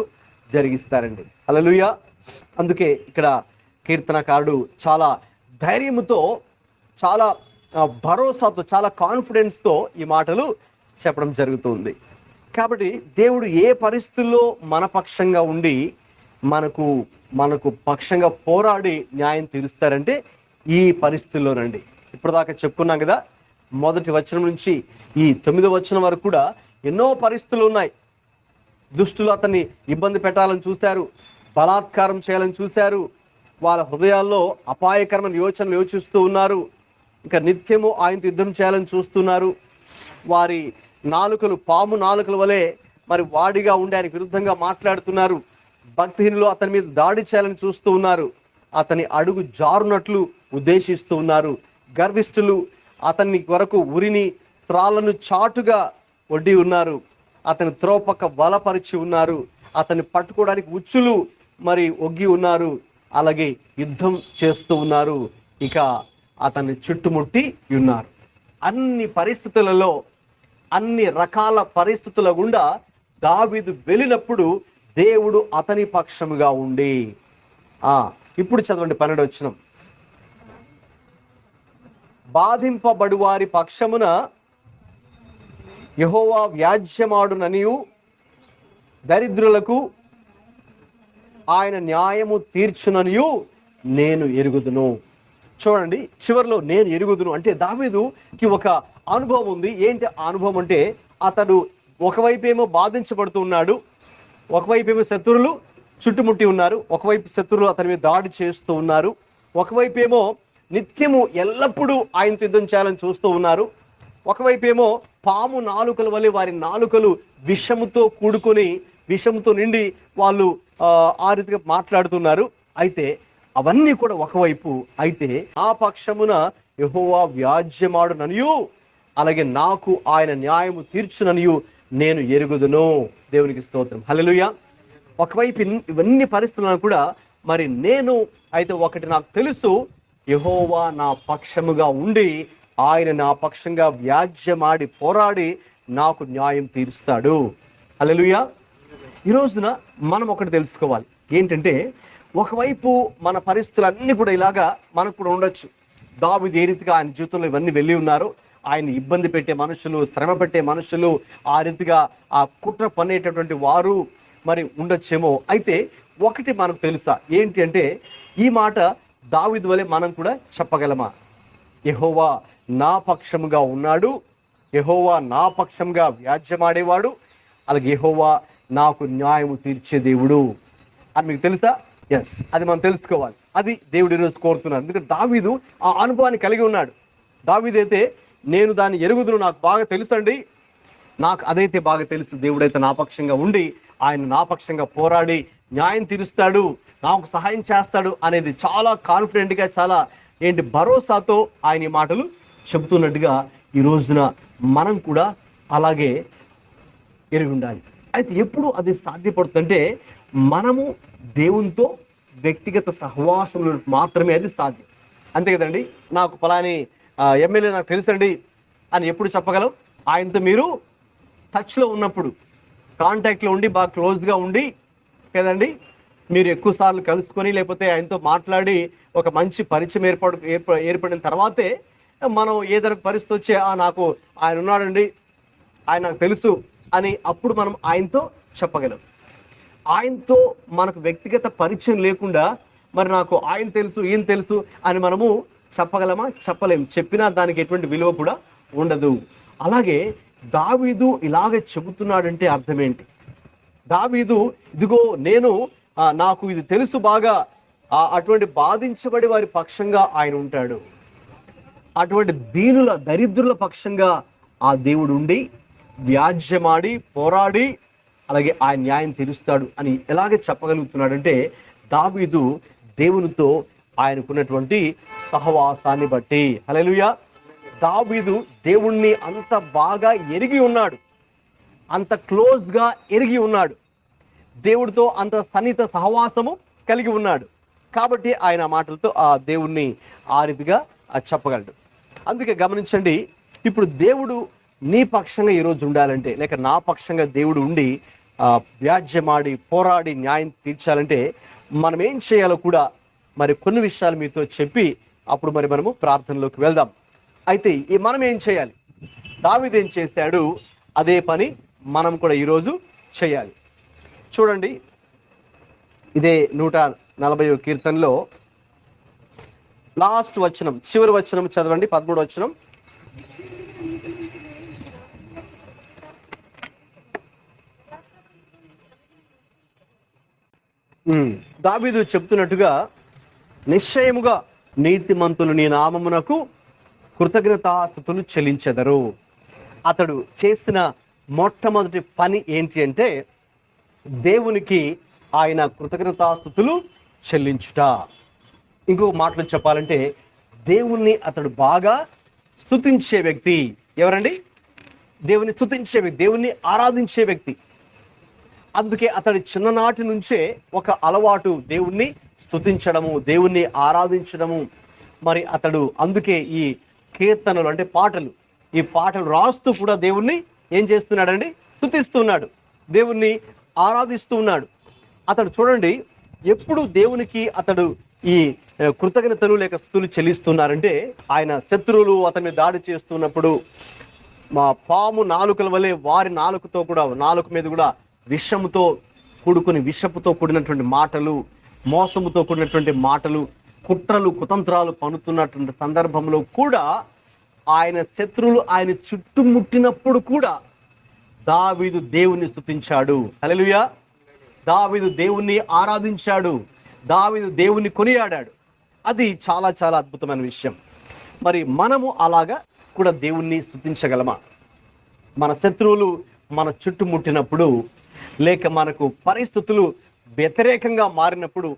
జరిగిస్తారండి. హల్లెలూయా. అందుకే ఇక్కడ కీర్తనకారుడు చాలా ధైర్యముతో, చాలా భరోసాతో, చాలా కాన్ఫిడెన్స్తో ఈ మాటలు చెప్పడం జరుగుతుంది. కాబట్టి దేవుడు ఏ పరిస్థితుల్లో మన పక్షంగా ఉండి మనకు పక్షంగా పోరాడి న్యాయం తీరుస్తారంటే ఈ పరిస్థితుల్లోనండి. ఇప్పుడు దాకా చెప్పుకున్నాం కదా, మొదటి వచనం నుంచి ఈ 9వ వచనం వరకు కూడా ఎన్నో పరిస్థితులు ఉన్నాయి. దుష్టులు అతన్ని ఇబ్బంది పెట్టాలని చూశారు, బలాత్కారం చేయాలని చూశారు, వాళ్ళ హృదయాల్లో అపాయకరమైన యోచనలు యోచిస్తూ ఉన్నారు. ఇంకా నిత్యము ఆయనతో యుద్ధం చేయాలని చూస్తున్నారు. వారి నాలుకలు పాము నాలుకల వలె మరి వాడిగా ఉండి ఆయనకు విరుద్ధంగా మాట్లాడుతున్నారు. భక్తిహీనులు అతని మీద దాడి చేయాలని చూస్తూ ఉన్నారు. అతని అడుగు జారునట్లు ఉద్దేశిస్తూ ఉన్నారు. గర్విష్ఠులు అతన్ని వరకు ఉరిని త్రాళ్ళను చాటుగా ఒడ్డి ఉన్నారు. అతని త్రోపక్క బలపరిచి ఉన్నారు. అతన్ని పట్టుకోవడానికి ఉచ్చులు మరి ఒగ్గి ఉన్నారు. అలాగే యుద్ధం చేస్తూ ఉన్నారు. ఇక అతన్ని చుట్టుముట్టి ఉన్నారు. అన్ని పరిస్థితులలో, అన్ని రకాల పరిస్థితుల గుండా దావీదు వెళ్ళినప్పుడు దేవుడు అతని పక్షముగా ఉండి, ఇప్పుడు చదవండి 12వ వచనం. బాధింపబడు వారి పక్షమున యెహోవా వ్యాజ్యమాడుననియు దరిద్రులకు ఆయన న్యాయము తీర్చుననియు నేను ఎరుగుదును. చూడండి, చివరిలో నేను ఎరుగుదును అంటే దావీదుకి ఒక అనుభవం ఉంది. ఏంటి ఆ అనుభవం అంటే, అతడు ఒకవైపు ఏమో బాధించబడుతూ ఉన్నాడు, ఒకవైపు ఏమో శత్రువులు చుట్టుముట్టి ఉన్నారు, ఒకవైపు శత్రువులు అతని మీద దాడి చేస్తూ ఉన్నారు, ఒకవైపు ఏమో నిత్యము ఎల్లప్పుడూ ఆయనతో యుద్ధం చేయాలని చూస్తూ ఉన్నారు, ఒకవైపు ఏమో పాము నాలుకల వలె వారి నాలుకలు విషముతో కూడుకొని విషముతో నిండి వాళ్ళు ఆ రీతిగా మాట్లాడుతున్నారు. అయితే అవన్నీ కూడా ఒకవైపు. అయితే ఆ పక్షమున యెహోవా వ్యాజ్యమాడుననియు అలాగే నాకు ఆయన న్యాయము తీర్చుననియు నేను ఎరుగుదును. దేవునికి స్తోత్రం, హల్లెలూయా. ఒకవైపు ఇవన్నీ పరిస్థితులను కూడా మరి నేను అయితే ఒకటి నాకు తెలుసు, యెహోవా నా పక్షముగా ఉండి ఆయన నా పక్షంగా వ్యాజ్యమాడి పోరాడి నాకు న్యాయం తీరుస్తాడు. హల్లెలూయా. ఈ రోజున మనం ఒకటి తెలుసుకోవాలి. ఏంటంటే, ఒకవైపు మన పరిస్థితులన్నీ కూడా ఇలాగా మనకు కూడా ఉండొచ్చు. దావీదు ఏ రీతిగా ఆయన జీవితంలో ఇవన్నీ వెళ్ళి ఉన్నారు, ఆయన ఇబ్బంది పెట్టే మనుషులు, శ్రమ పెట్టే మనుషులు, ఆ రీతిగా ఆ కుట్ర పన్నేటటువంటి వారు మరి ఉండొచ్చేమో. అయితే ఒకటి మనకు తెలుసా ఏంటి అంటే, ఈ మాట దావీదు వలె మనం కూడా చెప్పగలమా? యెహోవా నా పక్షముగా ఉన్నాడు, యెహోవా నా పక్షంగా వ్యాజ్యమాడేవాడు, అలాగే యెహోవా నాకు న్యాయము తీర్చే దేవుడు అని మీకు తెలుసా? ఎస్, అది మనం తెలుసుకోవాలి. అది దేవుడు ఈరోజు కోరుతున్నాడు. ఎందుకంటే దావీదు ఆ అనుభవాన్ని కలిగి ఉన్నాడు. దావీదు అయితే నేను దాన్ని ఎరుగుదును, నాకు బాగా తెలుసండి, నాకు అదైతే బాగా తెలుసు, దేవుడైతే నా పక్షంగా ఉండి ఆయన నా పక్షంగా పోరాడి న్యాయం తీరుస్తాడు, నాకు సహాయం చేస్తాడు అనేది చాలా కాన్ఫిడెంట్గా, చాలా భరోసాతో ఆయన ఈ మాటలు చెబుతున్నట్టుగా ఈ రోజున మనం కూడా అలాగే ఎరిగి ఉండాలి. అయితే ఎప్పుడు అది సాధ్యపడుతుందంటే, మనము దేవునితో వ్యక్తిగత సహవాసంలో మాత్రమే అది సాధ్యం. అంతే కదండి. నాకు ఫలాని ఎమ్మెల్యే నాకు తెలుసండి అని ఎప్పుడు చెప్పగలం? ఆయనతో మీరు టచ్లో ఉన్నప్పుడు, కాంటాక్ట్లో ఉండి బాగా క్లోజ్గా ఉండి కదండి, మీరు ఎక్కువ సార్లు కలుసుకొని లేకపోతే ఆయనతో మాట్లాడి ఒక మంచి పరిచయం ఏర్పడిన తర్వాతే మనం ఏదైనా పరిస్థితి వచ్చే నాకు ఆయన ఉన్నాడండి, ఆయన నాకు తెలుసు అని అప్పుడు మనం ఆయనతో చెప్పగలం. ఆయనతో మనకు వ్యక్తిగత పరిచయం లేకుండా మరి నాకు ఆయన తెలుసు, ఈయన తెలుసు అని మనము చెప్పగలమా? చెప్పలేం. చెప్పినా దానికి ఎటువంటి విలువ కూడా ఉండదు. అలాగే దావీదు ఇలాగే చెబుతున్నాడంటే అర్థం ఏంటి? దావీదు ఇదిగో నేను నాకు ఇది తెలుసు బాగా, అటువంటి బాధించబడి వారి పక్షంగా ఆయన ఉంటాడు, అటువంటి దీనుల దరిద్రుల పక్షంగా ఆ దేవుడు ఉండి వ్యాజ్యమాడి పోరాడి అలాగే ఆయన న్యాయం తీరుస్తాడు అని ఎలాగే చెప్పగలుగుతున్నాడంటే, దావీదు దేవునితో ఆయనకున్నటువంటి సహవాసాన్ని బట్టి. హల్లెలూయా. దావీదు దేవుణ్ణి అంత బాగా ఎరిగి ఉన్నాడు, అంత క్లోజ్గా ఎరిగి ఉన్నాడు, దేవుడితో అంత సన్నిహిత సహవాసము కలిగి ఉన్నాడు. కాబట్టి ఆయన మాటలతో ఆ దేవుణ్ణి ఆ రీతిగా చెప్పగలడు. అందుకే గమనించండి, ఇప్పుడు దేవుడు నీ పక్షంగా ఈరోజు ఉండాలంటే, లేక నా పక్షంగా దేవుడు ఉండి వ్యాజ్యమాడి పోరాడి న్యాయం తీర్చాలంటే మనం ఏం చేయాలో కూడా మరి కొన్ని విషయాలు మీతో చెప్పి అప్పుడు మరి మనము ప్రార్థనలోకి వెళ్దాం. అయితే మనం ఏం చేయాలి? దావీదు ఏం చేశాడు, అదే పని మనం కూడా ఈరోజు చేయాలి. చూడండి, ఇదే 140వ కీర్తనలో లాస్ట్ వచనం, చివరి వచనం చదవండి, 13వ వచనం. దావీదు చెప్తున్నట్టుగా, నిశ్చయముగా నీతిమంతులు నీ నామమునకు కృతజ్ఞతాస్తుతులు చెల్లించెదరు. అతడు చేసిన మొట్టమొదటి పని ఏంటి అంటే దేవునికి ఆయన కృతజ్ఞతాస్తుతులు చెల్లించుట. ఇంకొక మాటలు చెప్పాలంటే దేవుణ్ణి అతడు బాగా స్తుతించే వ్యక్తి. ఎవరండి? దేవుని స్తుతించే వ్యక్తి, దేవుణ్ణి ఆరాధించే వ్యక్తి. అందుకే అతడి చిన్ననాటి నుంచే ఒక అలవాటు దేవుణ్ణి స్తుతించడము, దేవుణ్ణి ఆరాధించడము. మరి అతడు అందుకే ఈ కీర్తనలు అంటే పాటలు, ఈ పాటలు రాస్తూ కూడా దేవుణ్ణి ఏం చేస్తున్నాడండి? స్తుతిస్తున్నాడు, దేవుణ్ణి ఆరాధిస్తూ ఉన్నాడు. అతడు చూడండి, ఎప్పుడు దేవునికి అతడు ఈ కృతజ్ఞతలు లేక స్తుతులు చెల్లిస్తున్నారంటే ఆయన శత్రువులు అతన్ని దాడి చేస్తున్నప్పుడు మా పాము నాలుకల వలె వారి నాలుకతో కూడా, నాలుక మీద కూడా విషముతో విషపుతో కూడినటువంటి మాటలు, మోసముతో కూడినటువంటి మాటలు, కుట్రలు కుతంత్రాలు పన్నుతున్నటువంటి సందర్భంలో కూడా ఆయన శత్రువులు ఆయన చుట్టుముట్టినప్పుడు కూడా దావీదు దేవుణ్ణి స్తుతించాడు. హల్లెలూయా. దావీదు దేవుణ్ణి ఆరాధించాడు, దావీదు దేవుణ్ణి కొనియాడాడు. అది చాలా చాలా అద్భుతమైన విషయం. మరి మనము అలాగా కూడా దేవుణ్ణి స్తుతించగలమా? మన శత్రువులు మన చుట్టుముట్టినప్పుడు, లేక మనకు పరిస్థితులు వ్యతిరేకంగా మారినప్పుడు,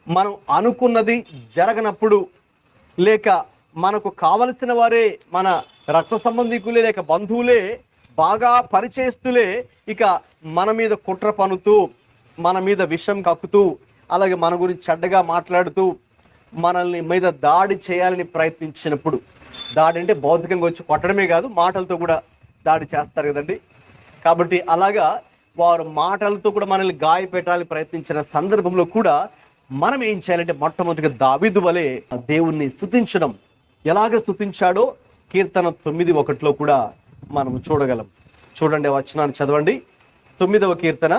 మనం అనుకున్నది జరగనప్పుడు, లేక మనకు కావలసిన వారే మన రక్త సంబంధికులే లేక బంధువులే, బాగా పరిచయస్తులే ఇక మన మీద కుట్ర పన్నుతూ, మన మీద విషం కక్కుతూ, అలాగే మన గురించి చెడ్డగా మాట్లాడుతూ మనల్ని మీద దాడి చేయాలని ప్రయత్నించినప్పుడు, దాడి అంటే భౌతికంగా వచ్చి కొట్టడమే కాదు, మాటలతో కూడా దాడి చేస్తారు కదండి. కాబట్టి అలాగా వారు మాటలతో కూడా మనల్ని గాయపెట్టాలని ప్రయత్నించిన సందర్భంలో కూడా మనం ఏం చేయాలంటే మొట్టమొదటిగా దావీదు వలె దేవుణ్ణి స్తుతించడం. ఎలాగ స్తుతించాడో కీర్తన 9:1 కూడా మనం చూడగలం. చూడండి, వచనాన్ని చదవండి. 9వ కీర్తన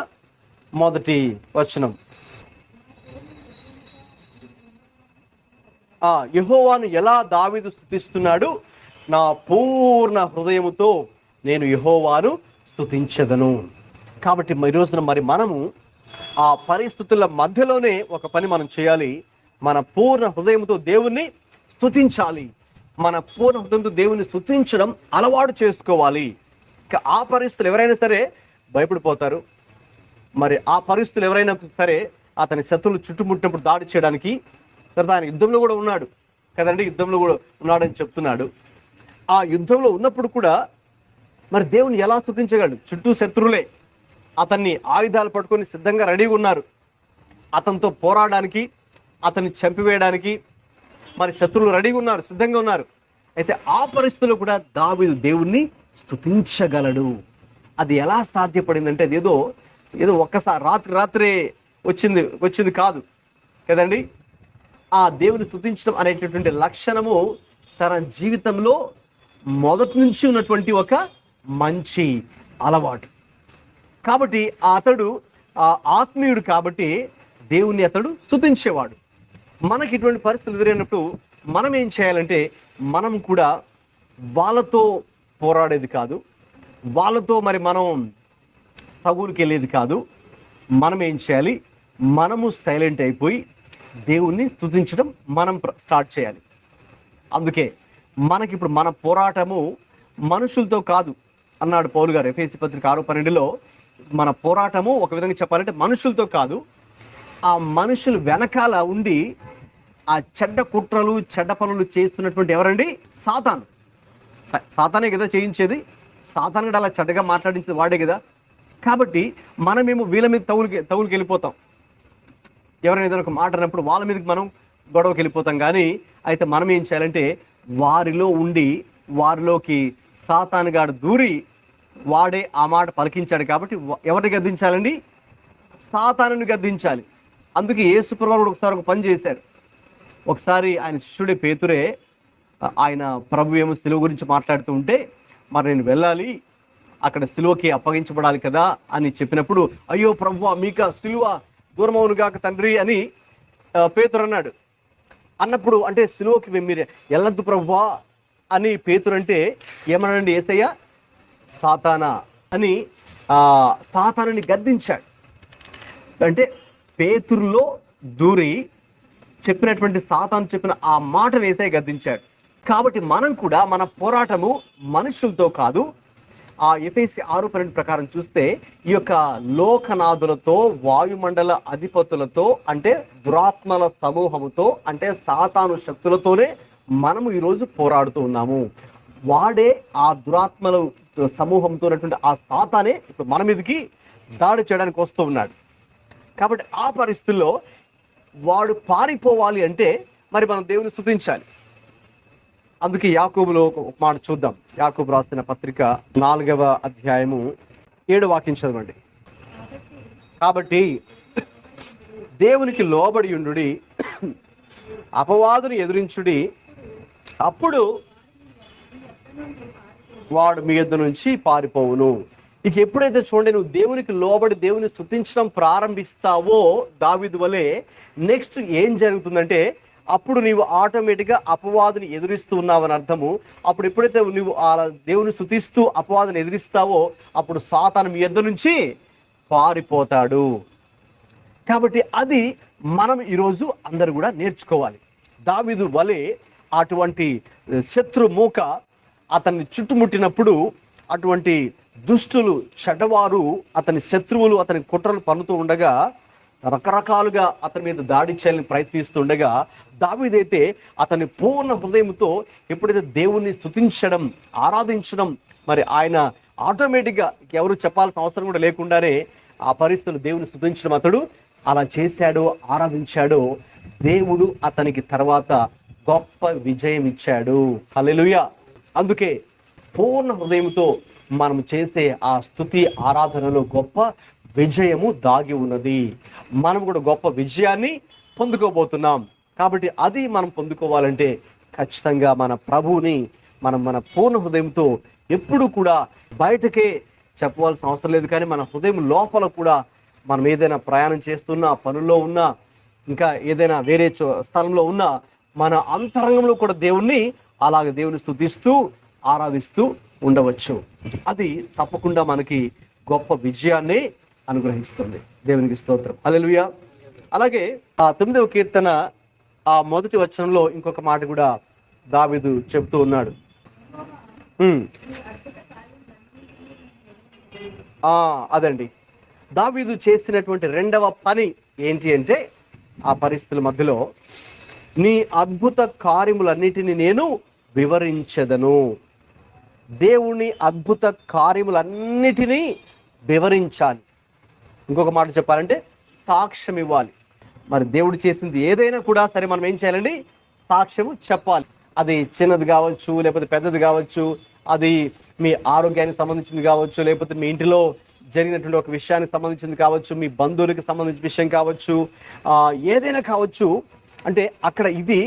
1వ వచనం. యెహోవాను ఎలా దావీదు స్తుతిస్తున్నాడు? నా పూర్ణ హృదయముతో నేను యెహోవాను స్తుతించెదను. కాబట్టి ఈ రోజున మరి మనము ఆ పరిస్థితుల మధ్యలోనే ఒక పని మనం చేయాలి. మన పూర్ణ హృదయంతో దేవుణ్ణి స్తుతించాలి. మన పూర్ణ హృదయంతో దేవుణ్ణి స్తుతించడం అలవాటు చేసుకోవాలి. ఆ పరిస్థితులు ఎవరైనా సరే భయపడిపోతారు. మరి ఆ పరిస్థితులు ఎవరైనా సరే అతని శత్రువులు చుట్టుముట్టినప్పుడు దాడి చేయడానికి, తర్వాత ఆయన యుద్ధంలో కూడా ఉన్నాడు కదండి, యుద్ధంలో కూడా ఉన్నాడని చెప్తున్నాడు. ఆ యుద్ధంలో ఉన్నప్పుడు కూడా మరి దేవుని ఎలా స్తుతించగలడు? చుట్టూ శత్రువులే అతన్ని ఆయుధాలు పట్టుకొని సిద్ధంగా రెడీగా ఉన్నారు, అతనితో పోరాడడానికి, అతన్ని చంపివేయడానికి. మరి శత్రువులు రెడీగా ఉన్నారు, సిద్ధంగా ఉన్నారు. అయితే ఆ పరిస్థితుల్లో కూడా దావీదు దేవుణ్ణి స్తుతించగలడు. అది ఎలా సాధ్యపడిందంటే ఏదో ఒక్కసారి రాత్రే వచ్చింది కాదు కదండి. ఆ దేవుని స్తుతించడం అనేటటువంటి లక్షణము తన జీవితంలో మొదటి నుంచి ఉన్నటువంటి ఒక మంచి అలవాటు. కాబట్టి అతడు ఆత్మీయుడు కాబట్టి దేవుణ్ణి అతడు స్తుతించేవాడు. మనకి ఇటువంటి పరిస్థితులు ఎదురైనప్పుడు మనం ఏం చేయాలంటే మనం కూడా వాళ్ళతో పోరాడేది కాదు, వాళ్ళతో మరి మనం తగులుకి వెళ్ళేది కాదు. మనం ఏం చేయాలి? మనము సైలెంట్ అయిపోయి దేవుణ్ణి స్తుతించడం మనం స్టార్ట్ చేయాలి. అందుకే మనకి ఇప్పుడు మన పోరాటము మనుషులతో కాదు అన్నాడు పౌలు గారు ఎఫెసీ పత్రిక 6:12లో. మన పోరాటము ఒక విధంగా చెప్పాలంటే మనుషులతో కాదు, ఆ మనుషులు వెనకాల ఉండి ఆ చెడ్డ కుట్రలు చెడ్డ పనులు చేస్తున్నటువంటి ఎవరండి? సాతానే కదా చేయించేది, సాతాను కూడా అలా చెడ్డగా మాట్లాడించేది వాడే కదా. కాబట్టి మనమేమో వీళ్ళ మీద తగులుకి వెళ్ళిపోతాం. ఎవరైనా ఏదైనా ఒక మాట అన్నప్పుడు వాళ్ళ మీదకి మనం గొడవకి వెళ్ళిపోతాం. కానీ అయితే మనం ఏం చేయాలంటే వారిలో ఉండి వారిలోకి సాతానుగాడు దూరి వాడే ఆ మాట పలికించాడు కాబట్టి ఎవరిని గద్దించాలండి? సాతానుని గద్దించాలి. అందుకే యేసు ప్రభువు ఒకసారి ఒక పని చేశారు. ఒకసారి ఆయన శిష్యుడే పేతురే, ఆయన ప్రభు ఏమో సిలువ గురించి మాట్లాడుతూ ఉంటే, మరి నేను వెళ్ళాలి, అక్కడ సిలువకి అప్పగించబడాలి కదా అని చెప్పినప్పుడు, అయ్యో ప్రభువా మీక సిలువ దూరమవునుగాక తండ్రి అని పేతురు అన్నాడు. అన్నప్పుడు అంటే సిలువకి మీరు వెళ్ళొద్దు ప్రభువా అని పేతురు అంటే ఏమన్నాడండి యేసయ్య? సాతానా అని సాతానుని గద్దించాడు. అంటే పేతురులో దూరి చెప్పినటువంటి సాతాను చెప్పిన ఆ మాటను యేసయ్య గద్దించాడు. కాబట్టి మనం కూడా మన పోరాటము మనుషులతో కాదు. ఆ ఎఫెసీ 6:12 ప్రకారం చూస్తే ఈ యొక్క లోకనాథులతో, వాయుమండల అధిపతులతో, అంటే దురాత్మల సమూహముతో, అంటే సాతాను శక్తులతోనే మనము ఈరోజు పోరాడుతూ ఉన్నాము. వాడే ఆ దురాత్మల సమూహంతో ఉన్నటువంటి ఆ సాతానే ఇప్పుడు మన మీదకి దాడి చేయడానికి వస్తూ ఉన్నాడు. కాబట్టి ఆ పరిస్థితుల్లో వాడు పారిపోవాలి అంటే మరి మనం దేవుని స్తుతించాలి. అందుకే యాకోబులో ఒక మాట చూద్దాం. యాకోబు రాసిన పత్రిక 4వ అధ్యాయము 7వ వాక్యం చదవండి. కాబట్టి దేవునికి లోబడి ఉండుడి, అపవాదుని ఎదురించుడి, అప్పుడు వాడు మీ యొద్ద నుంచి పారిపోవును. ఇక ఎప్పుడైతే చూడండి నువ్వు దేవునికి లోబడి దేవుని స్తుతించడం ప్రారంభిస్తావో దావీదు వలె, నెక్స్ట్ ఏం జరుగుతుందంటే అప్పుడు నీవు ఆటోమేటిక్గా అపవాదుని ఎదురిస్తూ ఉన్నావని అర్థము. అప్పుడు ఎప్పుడైతే నువ్వు ఆ దేవుని స్తుతిస్తూ అపవాదుని ఎదిరిస్తావో అప్పుడు సాతాను మీ యొద్ద నుంచి పారిపోతాడు. కాబట్టి అది మనం ఈరోజు అందరూ కూడా నేర్చుకోవాలి. దావీదు వలె అటువంటి శత్రు మూక అతన్ని చుట్టుముట్టినప్పుడు, అటువంటి దుష్టులు చెడ్డవారు అతని శత్రువులు అతని కుట్రలు పన్నుతూ ఉండగా, రకరకాలుగా అతని మీద దాడి చేయాలని ప్రయత్నిస్తుండగా, దావీదైతే అతని పూర్ణ హృదయంతో ఎప్పుడైతే దేవుణ్ణి స్తుతించడం, ఆరాధించడం, మరి ఆయన ఆటోమేటిక్గా ఎవరు చెప్పాల్సిన అవసరం కూడా లేకుండానే ఆ పరిస్థితులు దేవుని స్తుతించడం అతడు అలా చేశాడో, ఆరాధించాడో, దేవుడు అతనికి తర్వాత గొప్ప విజయం ఇచ్చాడు. హల్లెలూయా. అందుకే పూర్ణ హృదయంతో మనం చేసే ఆ స్తుతి ఆరాధనలో గొప్ప విజయము దాగి ఉన్నది. మనం కూడా గొప్ప విజయాన్ని పొందుకోబోతున్నాం. కాబట్టి అది మనం పొందుకోవాలంటే ఖచ్చితంగా మన ప్రభువుని మన పూర్ణ హృదయంతో ఎప్పుడు కూడా బయటకే చెప్పవలసిన అవసరం లేదు, కానీ మన హృదయం లోపల కూడా మనం ఏదైనా ప్రయాణం చేస్తున్నా, పనుల్లో ఉన్నా, ఇంకా ఏదైనా వేరే స్థలంలో ఉన్నా, మన అంతరంగంలో కూడా దేవుణ్ణి అలాగే దేవుని స్తుతిస్తూ ఆరాధిస్తూ ఉండవచ్చు. అది తప్పకుండా మనకి గొప్ప విజయాన్ని అనుగ్రహిస్తుంది. దేవునికి స్తోత్రం. హల్లెలూయా. అలాగే ఆ 9వ కీర్తన ఆ మొదటి వచనంలో ఇంకొక మాట కూడా దావీదు చెప్తూ ఉన్నాడు. అదండి దావీదు చేసినటువంటి రెండవ పని ఏంటి అంటే, ఆ పరిస్థితుల మధ్యలో నీ అద్భుత కార్యములన్నిటిని నేను వివరించెదను. దేవుని అద్భుత కార్యములన్నిటినీ వివరించాలి. ఇంకొక మాట చెప్పాలంటే సాక్ష్యం ఇవ్వాలి. మరి దేవుడు చేసింది ఏదైనా కూడా సరే మనం ఏం చేయాలండి? సాక్ష్యము చెప్పాలి. అది చిన్నది కావచ్చు, లేకపోతే పెద్దది కావచ్చు, అది మీ ఆరోగ్యానికి సంబంధించింది కావచ్చు, లేకపోతే మీ ఇంటిలో జరిగినటువంటి ఒక విషయానికి సంబంధించింది కావచ్చు, మీ బంధువులకి సంబంధించిన విషయం కావచ్చు, ఏదైనా కావచ్చు. అంటే అక్కడ ఇది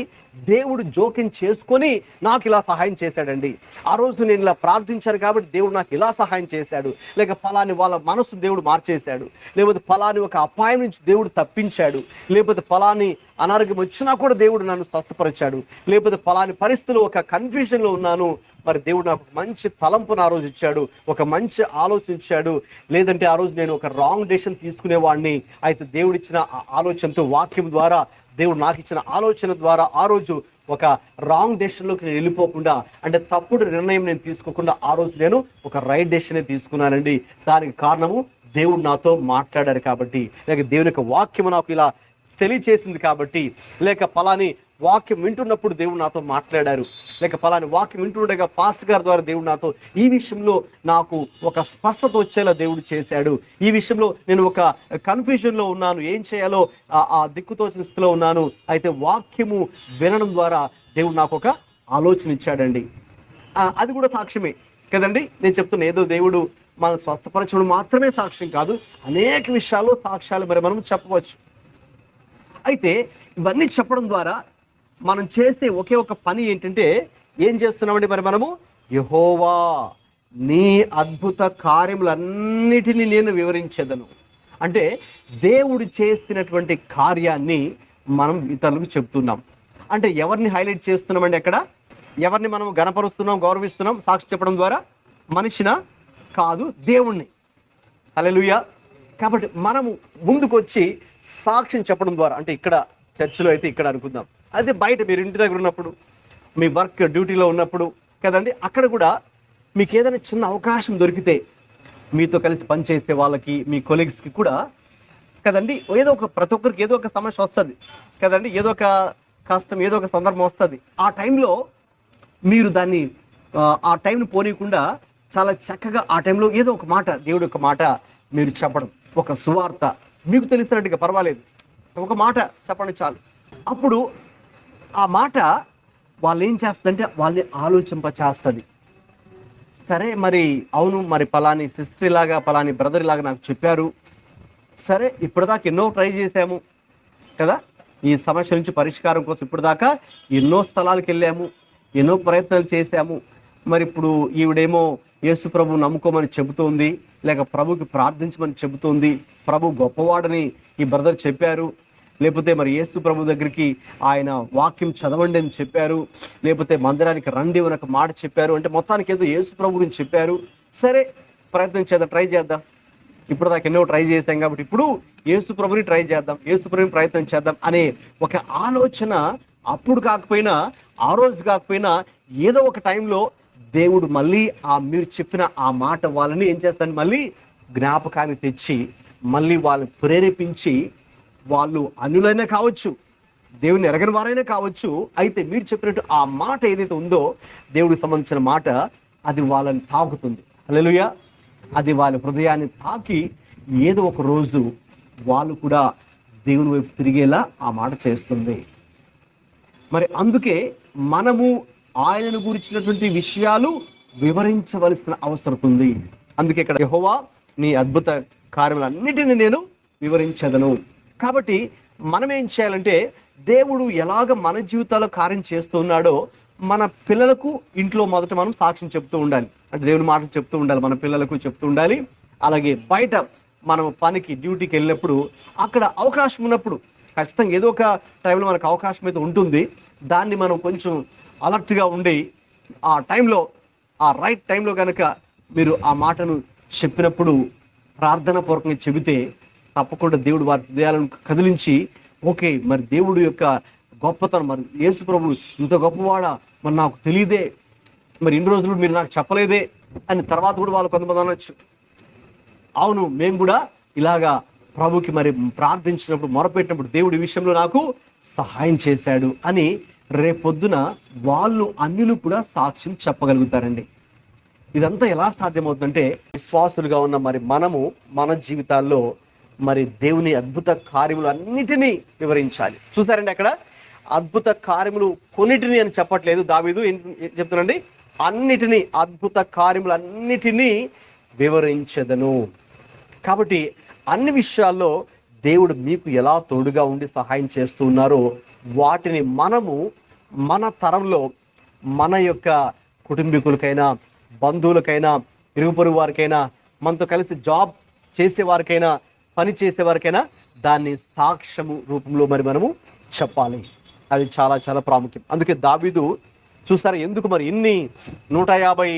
దేవుడు జోక్యం చేసుకొని నాకు ఇలా సహాయం చేశాడండి, ఆ రోజు నేను ఇలా ప్రార్థించాను కాబట్టి దేవుడు నాకు ఇలా సహాయం చేశాడు, లేక ఫలాని వాళ్ళ మనసు దేవుడు మార్చేశాడు, లేకపోతే ఫలాని ఒక అపాయం నుంచి దేవుడు తప్పించాడు, లేకపోతే ఫలాని అనారోగ్యం వచ్చినా కూడా దేవుడు నన్ను స్వస్థపరిచాడు, లేకపోతే ఫలాని పరిస్థితుల్లో ఒక కన్ఫ్యూజన్లో ఉన్నాను, మరి దేవుడు నాకు మంచి తలంపును ఆ రోజు ఇచ్చాడు, ఒక మంచి ఆలోచన ఇచ్చాడు, లేదంటే ఆ రోజు నేను ఒక రాంగ్ డెసిషన్ తీసుకునేవాడిని, అయితే దేవుడు ఇచ్చిన ఆలోచనతో, వాక్యం ద్వారా, దేవుడు నాకు ఇచ్చిన ఆలోచన ద్వారా ఆ రోజు ఒక రాంగ్ డెసిషన్లోకి నేను వెళ్ళిపోకుండా, అంటే తప్పుడు నిర్ణయం నేను తీసుకోకుండా ఆ రోజు నేను ఒక రైట్ డెసిషనే తీసుకున్నానండి. దానికి కారణము దేవుడు నాతో మాట్లాడారు కాబట్టి, లేక దేవుని యొక్క వాక్యము నాకు ఇలా తెలియచేసింది కాబట్టి, లేక ఫలాని వాక్యం వింటున్నప్పుడు దేవుడు నాతో మాట్లాడారు, లేక ఫలాని వాక్యం వింటుండగా పాస్టర్ గారి ద్వారా దేవుడు నాతో ఈ విషయంలో నాకు ఒక స్పష్టత వచ్చేలా దేవుడు చేశాడు, ఈ విషయంలో నేను ఒక కన్ఫ్యూజన్లో ఉన్నాను, ఏం చేయాలో ఆ దిక్కుతోచిన స్థితిలో ఉన్నాను, అయితే వాక్యము వినడం ద్వారా దేవుడు నాకు ఒక ఆలోచన ఇచ్చాడండి. అది కూడా సాక్ష్యమే కదండి. నేను చెప్తున్నా ఏదో దేవుడు మన స్వస్థపరచడం మాత్రమే సాక్ష్యం కాదు, అనేక విషయాల్లో సాక్ష్యాలు మరి మనం చెప్పవచ్చు. అయితే ఇవన్నీ చెప్పడం ద్వారా మనం చేసే ఒకే ఒక పని ఏంటంటే, ఏం చేస్తున్నామండి? మరి మనము యెహోవా నీ అద్భుత కార్యములన్నిటినీ నేను వివరించేదను అంటే, దేవుడు చేసినటువంటి కార్యాన్ని మనం ఇతరులకు చెప్తున్నాం. అంటే ఎవరిని హైలైట్ చేస్తున్నామండి? ఎక్కడ ఎవరిని మనం గణపరుస్తున్నాం, గౌరవిస్తున్నాం సాక్షి చెప్పడం ద్వారా? మనిషినా? కాదు, దేవుణ్ణి. హల్లెలూయా. కాబట్టి మనము ముందుకు వచ్చి సాక్ష్యం చెప్పడం ద్వారా, అంటే ఇక్కడ చర్చిలో అయితే ఇక్కడ అనుకుందాం, అదే బయట మీరు ఇంటి దగ్గర ఉన్నప్పుడు మీ వర్క్ డ్యూటీలో ఉన్నప్పుడు కదండి, అక్కడ కూడా మీకు ఏదైనా చిన్న అవకాశం దొరికితే మీతో కలిసి పనిచేసే వాళ్ళకి, మీ కొలీగ్స్కి కూడా కదండి, ఏదో ఒక ప్రతి ఒక్కరికి ఏదో ఒక సమస్య వస్తుంది కదండి, ఏదో ఒక కష్టం, ఏదో ఒక సందర్భం వస్తుంది. ఆ టైంలో మీరు దాన్ని ఆ టైంని పోనీయకుండా చాలా చక్కగా ఆ టైంలో ఏదో ఒక మాట, దేవుడి యొక్క మాట మీరు చెప్పడం, ఒక సువార్త మీకు తెలిసినట్టుగా పర్వాలేదు, ఒక మాట చెప్పండి చాలు. అప్పుడు ఆ మాట వాళ్ళు ఏం చేస్తుందంటే వాళ్ళని ఆలోచింపచేస్తుంది. సరే మరి అవును, మరి పలాని సిస్టర్ లాగా పలాని బ్రదర్ లాగా నాకు చెప్పారు, సరే ఇప్పటిదాకా ఎన్నో ట్రై చేశాము కదా, ఈ సమస్య నుంచి పరిష్కారం కోసం ఇప్పటిదాకా ఎన్నో స్థలాలకు వెళ్ళాము, ఎన్నో ప్రయత్నాలు చేశాము, మరి ఇప్పుడు ఈవిడేమో యేసు ప్రభు నమ్ముకోమని చెబుతోంది, లేక ప్రభుకి ప్రార్థించమని చెబుతోంది, ప్రభు గొప్పవాడని ఈ బ్రదర్ చెప్పారు, లేకపోతే మరి యేసు ప్రభు దగ్గరికి ఆయన వాక్యం చదవండి అని చెప్పారు, లేకపోతే మందిరానికి రండి అని ఒక మాట చెప్పారు, అంటే మొత్తానికి ఏదో యేసు ప్రభు గురించి చెప్పారు. సరే ప్రయత్నం చేద్దాం, ట్రై చేద్దాం, ఇప్పుడు దాకా ఎన్నో ట్రై చేశాం కాబట్టి ఇప్పుడు యేసు ప్రభుని ట్రై చేద్దాం, యేసు ప్రభుని ప్రయత్నం చేద్దాం అనే ఒక ఆలోచన అప్పుడు కాకపోయినా, ఆ రోజు కాకపోయినా, ఏదో ఒక టైంలో దేవుడు మళ్ళీ మీరు చెప్పిన ఆ మాట వాళ్ళని ఏం చేస్తాను, మళ్ళీ జ్ఞాపకాన్ని తెచ్చి మళ్ళీ వాళ్ళు ప్రేరేపించి, వాళ్ళు అన్యులైనా కావచ్చు, దేవుని ఎరగని వారైనా కావచ్చు, అయితే మీరు చెప్పినట్టు ఆ మాట ఏదైతే ఉందో దేవుడికి సంబంధించిన మాట, అది వాళ్ళని తాకుతుంది. హల్లెలూయా. అది వాళ్ళ హృదయాన్ని తాకి ఏదో ఒక రోజు వాళ్ళు కూడా దేవుని వైపు తిరిగేలా ఆ మాట చేస్తుంది. మరి అందుకే మనము ఆయనను గురించినటువంటి విషయాలు వివరించవలసిన అవసరం ఉంది. అందుకే ఇక్కడ యెహోవా నీ అద్భుత కార్యములన్నిటిని నేను వివరించదను. కాబట్టి మనం ఏం చేయాలంటే, దేవుడు ఎలాగ మన జీవితాల్లో కార్యం చేస్తున్నాడో మన పిల్లలకు ఇంట్లో మొదట మనం సాక్ష్యం చెప్తూ ఉండాలి, అంటే దేవుని మాటలు చెప్తూ ఉండాలి, మన పిల్లలకు చెప్తూ ఉండాలి. అలాగే బయట మనం పనికి డ్యూటీకి వెళ్ళినప్పుడు అక్కడ అవకాశం ఉన్నప్పుడు ఖచ్చితంగా ఏదో ఒక టైంలో మనకు అవకాశం అయితే ఉంటుంది, దాన్ని మనం కొంచెం అలర్ట్గా ఉండి ఆ టైంలో, ఆ రైట్ టైంలో కనుక మీరు ఆ మాటను చెప్పినప్పుడు ప్రార్థన పూర్వకంగా చెబితే తప్పకుండా దేవుడు వారి హృదయాలను కదిలించి, ఓకే మరి దేవుడు యొక్క గొప్పతనం, మరి యేసు ప్రభు ఇంత గొప్పవాడా, మరి నాకు తెలియదే, మరి ఇన్ని రోజులు మీరు నాకు చెప్పలేదే అని తర్వాత కూడా వాళ్ళు కొంతమంది అనొచ్చు, అవును మేము కూడా ఇలాగా ప్రభుకి మరి ప్రార్థించినప్పుడు, మొరపెట్టినప్పుడు దేవుడి విషయంలో నాకు సహాయం చేశాడు అని రేపొద్దున వాళ్ళు అన్యులు కూడా సాక్ష్యం చెప్పగలుగుతారండి. ఇదంతా ఎలా సాధ్యమవుతుందంటే, విశ్వాసులుగా ఉన్న మరి మనము మన జీవితాల్లో మరి దేవుని అద్భుత కార్యములు అన్నిటినీ వివరించాలి. చూసారండి, అక్కడ అద్భుత కార్యములు కొన్నిటిని అని చెప్పట్లేదు దావీదు, ఏం చెప్తున్నాండి, అన్నిటినీ, అద్భుత కార్యములు అన్నిటినీ వివరించదను. కాబట్టి అన్ని విషయాల్లో దేవుడు మీకు ఎలా తోడుగా ఉండి సహాయం చేస్తూ ఉన్నారో వాటిని మనము మన తరంలో మన యొక్క కుటుంబీకులకైనా, బంధువులకైనా, ఇరుగు పొరుగు వారికైనా, మనతో కలిసి జాబ్ చేసేవారికైనా, పని చేసేవారికైనా దాన్ని సాక్ష్యము రూపంలో మరి మనము చెప్పాలి. అది చాలా చాలా ప్రాముఖ్యం. అందుకే దావీదు చూసారా, ఎందుకు మరి ఇన్ని 150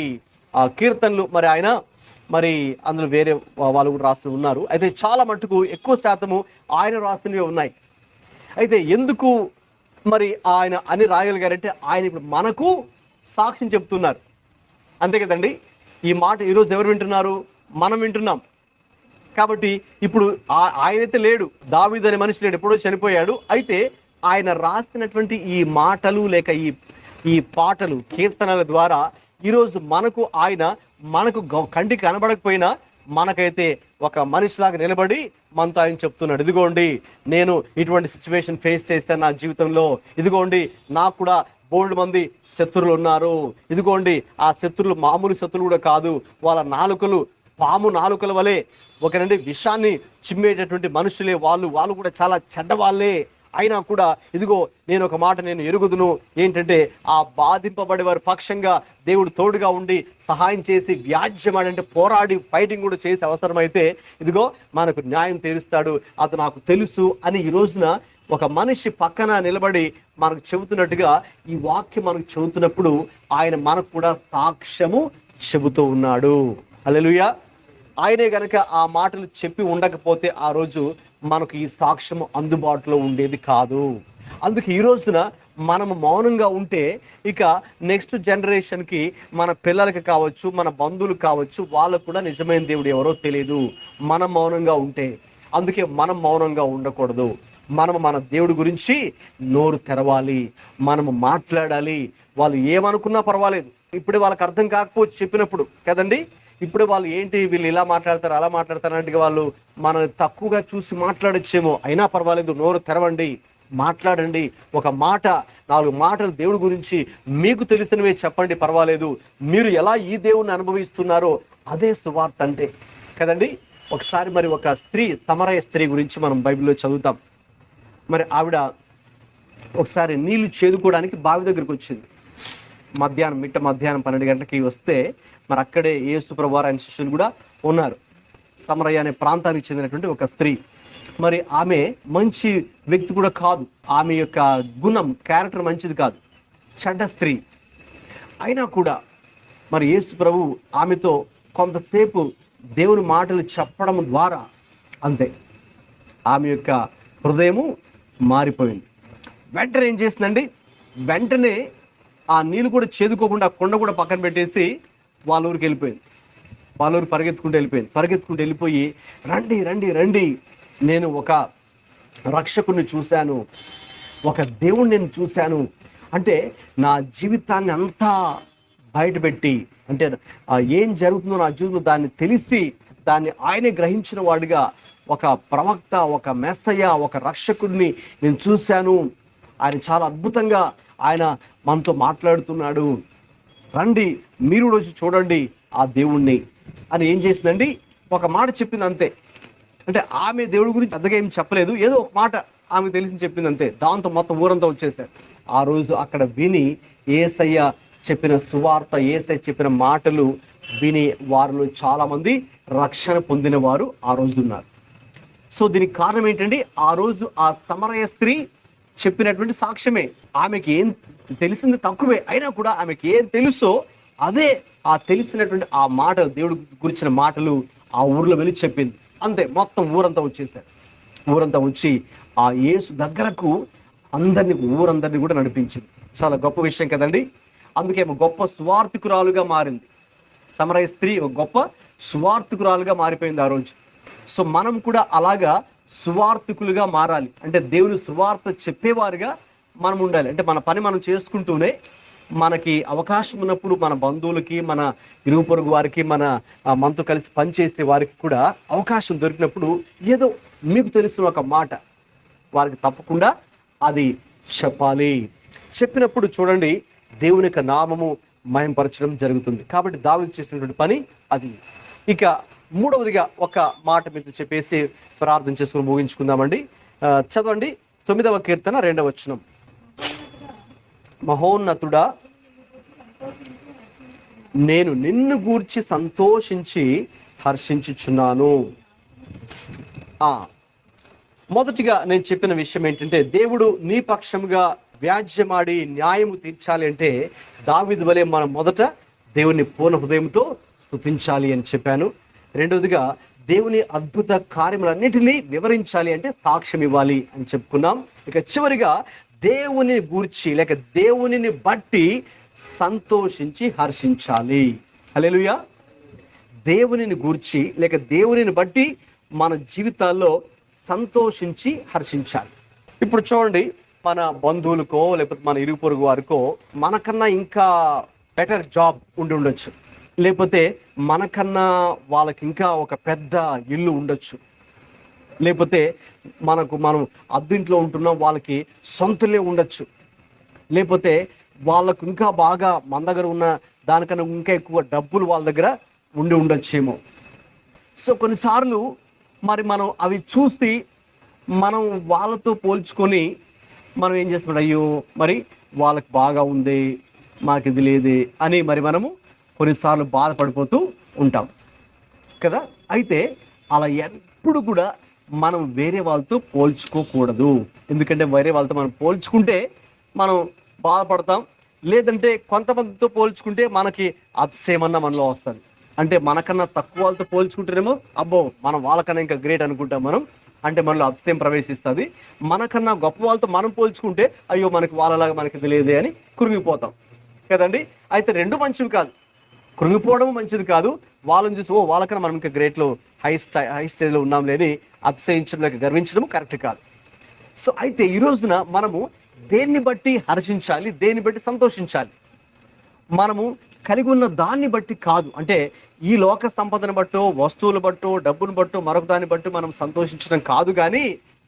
కీర్తనలు మరి ఆయన మరి అందులో వేరే వాళ్ళు కూడా రాస్తూ ఉన్నారు, అయితే చాలా మట్టుకు ఎక్కువ శాతము ఆయన రాసినవే ఉన్నాయి. అయితే ఎందుకు మరి ఆయన అని రాయగలిగారంటే, ఆయన ఇప్పుడు మనకు సాక్ష్యం చెప్తున్నారు, అంతే కదండి. ఈ మాట ఈరోజు ఎవరు వింటున్నారు, మనం వింటున్నాం. కాబట్టి ఇప్పుడు ఆయనైతే లేడు, దావీదు అనే మనిషి లేడు, ఎప్పుడో చనిపోయాడు. అయితే ఆయన రాసినటువంటి ఈ మాటలు లేక ఈ పాటలు, కీర్తనల ద్వారా ఈరోజు మనకు ఆయన మనకు కంటికి కనబడకపోయినా మనకైతే ఒక మనిషిలాగా నిలబడి మనతో ఆయన చెప్తున్నాడు, ఇదిగోండి నేను ఇటువంటి సిచ్యువేషన్ ఫేస్ చేశాను నా జీవితంలో, ఇదిగోండి నాకు కూడా బోల్డ్ మంది శత్రువులు ఉన్నారు, ఇదిగోండి ఆ శత్రువులు మామూలు శత్రువులు కూడా కాదు, వాళ్ళ నాలుకలు పాము నాలుకల వలె ఒకరండి విషాన్ని చిమ్మేటటువంటి మనుషులే, వాళ్ళు కూడా చాలా చెడ్డవాళ్ళే, అయినా కూడా ఇదిగో నేను ఒక మాట నేను ఎరుగుదును, ఏంటంటే ఆ బాధింపబడే వారి పక్షంగా దేవుడు తోడుగా ఉండి సహాయం చేసి వ్యాజ్యమాడంటే పోరాడి ఫైటింగ్ కూడా చేసి అవసరమైతే ఇదిగో మనకు న్యాయం తీరుస్తాడు, అది నాకు తెలుసు అని ఈ రోజున ఒక మనిషి పక్కన నిలబడి మనకు చెబుతున్నట్టుగా ఈ వాక్యం మనకు చెబుతున్నప్పుడు ఆయన మనకు కూడా సాక్ష్యము చెబుతూ ఉన్నాడు. హల్లెలూయా. ఆయనే గనక ఆ మాటలు చెప్పి ఉండకపోతే ఆ రోజు మనకు ఈ సాక్ష్యము అందుబాటులో ఉండేది కాదు. అందుకే ఈ రోజున మనము మౌనంగా ఉంటే ఇక నెక్స్ట్ జనరేషన్కి, మన పిల్లలకి కావచ్చు, మన బంధువులకు కావచ్చు, వాళ్ళకు కూడా నిజమైన దేవుడు ఎవరో తెలియదు మనం మౌనంగా ఉంటే. అందుకే మనం మౌనంగా ఉండకూడదు. మనము మన దేవుడి గురించి నోరు తెరవాలి, మనము మాట్లాడాలి. వాళ్ళు ఏమనుకున్నా పర్వాలేదు. ఇప్పుడే వాళ్ళకి అర్థం కాకపోవచ్చు చెప్పినప్పుడు కదండి. ఇప్పుడే వాళ్ళు ఏంటి వీళ్ళు ఇలా మాట్లాడతారు అలా మాట్లాడతారు అన్నట్టుగా వాళ్ళు మనల్ని తక్కువగా చూసి మాట్లాడచ్చేమో, అయినా పర్వాలేదు, నోరు తెరవండి, మాట్లాడండి. ఒక మాట, 4 మాటలు దేవుడి గురించి మీకు తెలిసినవే చెప్పండి, పర్వాలేదు. మీరు ఎలా ఈ దేవుణ్ణి అనుభవిస్తున్నారో అదే సువార్త అంటే కదండి. ఒకసారి మరి ఒక స్త్రీ, సమరయ స్త్రీ గురించి మనం బైబిల్లో చదువుతాం. మరి ఆవిడ ఒకసారి నీళ్లు చేదుకోవడానికి బావి దగ్గరికి వచ్చింది. మిట్ట మధ్యాహ్నం 12 గంటలకి వస్తే మరి అక్కడే యేసు ప్రభువారు ఆయన శిష్యులు కూడా ఉన్నారు. సమరయ అనే ప్రాంతానికి చెందినటువంటి ఒక స్త్రీ. మరి ఆమె మంచి వ్యక్తి కూడా కాదు. ఆమె యొక్క గుణం, క్యారెక్టర్ మంచిది కాదు, చెడ్డ స్త్రీ. అయినా కూడా మరి యేసు ప్రభు ఆమెతో కొంతసేపు దేవుని మాటలు చెప్పడం ద్వారా అంతే ఆమె యొక్క హృదయము మారిపోయింది. వెంటనే ఏం చేసిందండి, వెంటనే ఆ నీళ్ళు కూడా చేదుకోకుండా కొండ కూడా పక్కన పెట్టేసి వాళ్ళ ఊరికి వెళ్ళిపోయింది. వాళ్ళ ఊరు పరిగెత్తుకుంటూ వెళ్ళిపోయి, రండి రండి రండి, నేను ఒక రక్షకుడిని చూశాను, ఒక దేవుణ్ణి నేను చూశాను. అంటే నా జీవితాన్ని అంతా బయటపెట్టి, అంటే ఏం జరుగుతుందో నా జీవితంలో దాన్ని తెలిసి దాన్ని ఆయనే గ్రహించిన వాడిగా, ఒక ప్రవక్త, ఒక మెస్సయ్య, ఒక రక్షకుడిని నేను చూశాను. ఆయన చాలా అద్భుతంగా ఆయన మనతో మాట్లాడుతున్నాడు, రండి మీరు వచ్చి చూడండి ఆ దేవుణ్ణి అని ఏం చేసిందండి, ఒక మాట చెప్పింది అంతే. అంటే ఆమె దేవుడి గురించి పెద్దగా ఏం చెప్పలేదు, ఏదో ఒక మాట ఆమె తెలిసి చెప్పింది అంతే. దాంతో మొత్తం ఊరంతా వచ్చేసారు. ఆ రోజు అక్కడ విని యేసయ్య చెప్పిన సువార్త, యేసయ్య చెప్పిన మాటలు విని వారిలో చాలా మంది రక్షణ పొందిన వారు ఆ రోజు ఉన్నారు. సో దీనికి కారణం ఏంటండి, ఆ రోజు ఆ సమరయ స్త్రీ చెప్పినటువంటి సాక్ష్యమే. ఆమెకి ఏం తెలిసింది తక్కువే, అయినా కూడా ఆమెకి ఏం తెలుసో అదే, ఆ తెలిసినటువంటి ఆ మాటలు, దేవుడి గురించిన మాటలు ఆ ఊర్లో వెళ్ళి చెప్పింది అంతే. మొత్తం ఊరంతా వచ్చేసారు. ఊరంతా వచ్చి ఆ యేసు దగ్గరకు ఊరందరినీ కూడా నడిపించింది. చాలా గొప్ప విషయం కదండి. అందుకే గొప్ప సువార్థికురాలుగా మారింది. సమరయ స్త్రీ ఒక గొప్ప సువార్థికురాలుగా మారిపోయింది ఆ రోజు. సో మనం కూడా అలాగా సువార్థికులుగా మారాలి. అంటే దేవుని సువార్త చెప్పేవారుగా మనం ఉండాలి. అంటే మన పని మనం చేసుకుంటూనే, మనకి అవకాశం ఉన్నప్పుడు మన బంధువులకి, మన ఇరుగు పొరుగు వారికి, మనతో కలిసి పనిచేసే వారికి కూడా అవకాశం దొరికినప్పుడు ఏదో మీకు తెలిసిన ఒక మాట వారికి తప్పకుండా అది చెప్పాలి. చెప్పినప్పుడు చూడండి, దేవుని యొక్క నామము మహింపరచడం జరుగుతుంది. కాబట్టి దావీదు చేసినటువంటి పని అది. ఇక మూడవదిగా ఒక మాట మీద చెప్పేసి ప్రార్థన చేసుకుని ముగించుకుందామండి. చదవండి 9వ కీర్తన 2వ వచనం. మహోన్నతుడా, నేను నిన్ను గూర్చి సంతోషించి హర్షించుచున్నాను. మొదటిగా నేను చెప్పిన విషయం ఏంటంటే, దేవుడు నీ పక్షముగా వ్యాజ్యమాడి న్యాయము తీర్చాలి అంటే దావీదు వలె మనం మొదట దేవుని పూర్ణ హృదయంతో స్తుతించాలి అని చెప్పాను. రెండవదిగా దేవుని అద్భుత కార్యములన్నిటినీ వివరించాలి అంటే సాక్ష్యం ఇవ్వాలి అని చెప్పుకున్నాం. ఇక చివరిగా దేవుని గూర్చి లేక దేవునిని బట్టి సంతోషించి హర్షించాలి. హల్లెలూయా. దేవునిని గూర్చి లేక దేవునిని బట్టి మన జీవితాల్లో సంతోషించి హర్షించాలి. ఇప్పుడు చూడండి, మన బంధువులకో లేకపోతే మన ఇరుగు పొరుగు వారికో మనకన్నా ఇంకా బెటర్ జాబ్ ఉండొచ్చు, లేకపోతే మనకన్నా వాళ్ళకి ఇంకా ఒక పెద్ద ఇల్లు ఉండొచ్చు, లేకపోతే మనం అద్దెంట్లో ఉంటున్నాం, వాళ్ళకి సొంతలే ఉండొచ్చు, లేకపోతే వాళ్ళకు ఇంకా బాగా మన దగ్గర ఉన్న దానికన్నా ఇంకా ఎక్కువ డబ్బులు వాళ్ళ దగ్గర ఉండొచ్చేమో. సో కొన్నిసార్లు మరి మనం అవి చూసి మనం వాళ్ళతో పోల్చుకొని మనం ఏం చేస్తున్నాం, అయ్యో మరి వాళ్ళకి బాగా ఉంది, మాకు ఇది లేదే అని మరి మనము కొన్నిసార్లు బాధపడిపోతూ ఉంటాం కదా. అయితే అలా ఎప్పుడు కూడా మనం వేరే వాళ్ళతో పోల్చుకోకూడదు. ఎందుకంటే వేరే వాళ్ళతో మనం పోల్చుకుంటే మనం బాధపడతాం, లేదంటే కొంతమందితో పోల్చుకుంటే మనకి అతిశయమన్నా మనలో వస్తుంది. అంటే మనకన్నా తక్కువ వాళ్ళతో పోల్చుకుంటేనేమో అబ్బో మనం వాళ్ళకన్నా ఇంకా గ్రేట్ అనుకుంటాం మనం. అంటే మనలో అతిశయం ప్రవేశిస్తుంది. మనకన్నా గొప్ప వాళ్ళతో మనం పోల్చుకుంటే అయ్యో మనకి వాళ్ళలాగా మనకి తెలియదే అని కృంగిపోతాం కదండి. అయితే రెండు మంచివి కాదు, కృంగిపోవడం మంచిది కాదు. వాళ్ళని చూసి వాళ్ళకన్నా మనం ఇంకా గ్రేట్లో హై స్టేజ్లో ఉన్నాం లేని అతిశయించడం లేక గర్వించడం కరెక్ట్ కాదు. సో అయితే ఈ రోజున మనము దేన్ని బట్టి హర్షించాలి, దేన్ని బట్టి సంతోషించాలి? మనము కలిగి ఉన్న దాన్ని బట్టి కాదు. అంటే ఈ లోక సంపదను బట్టో, వస్తువులు బట్టో, డబ్బును బట్టో, మరొక దాన్ని బట్టి మనం సంతోషించడం కాదు. కానీ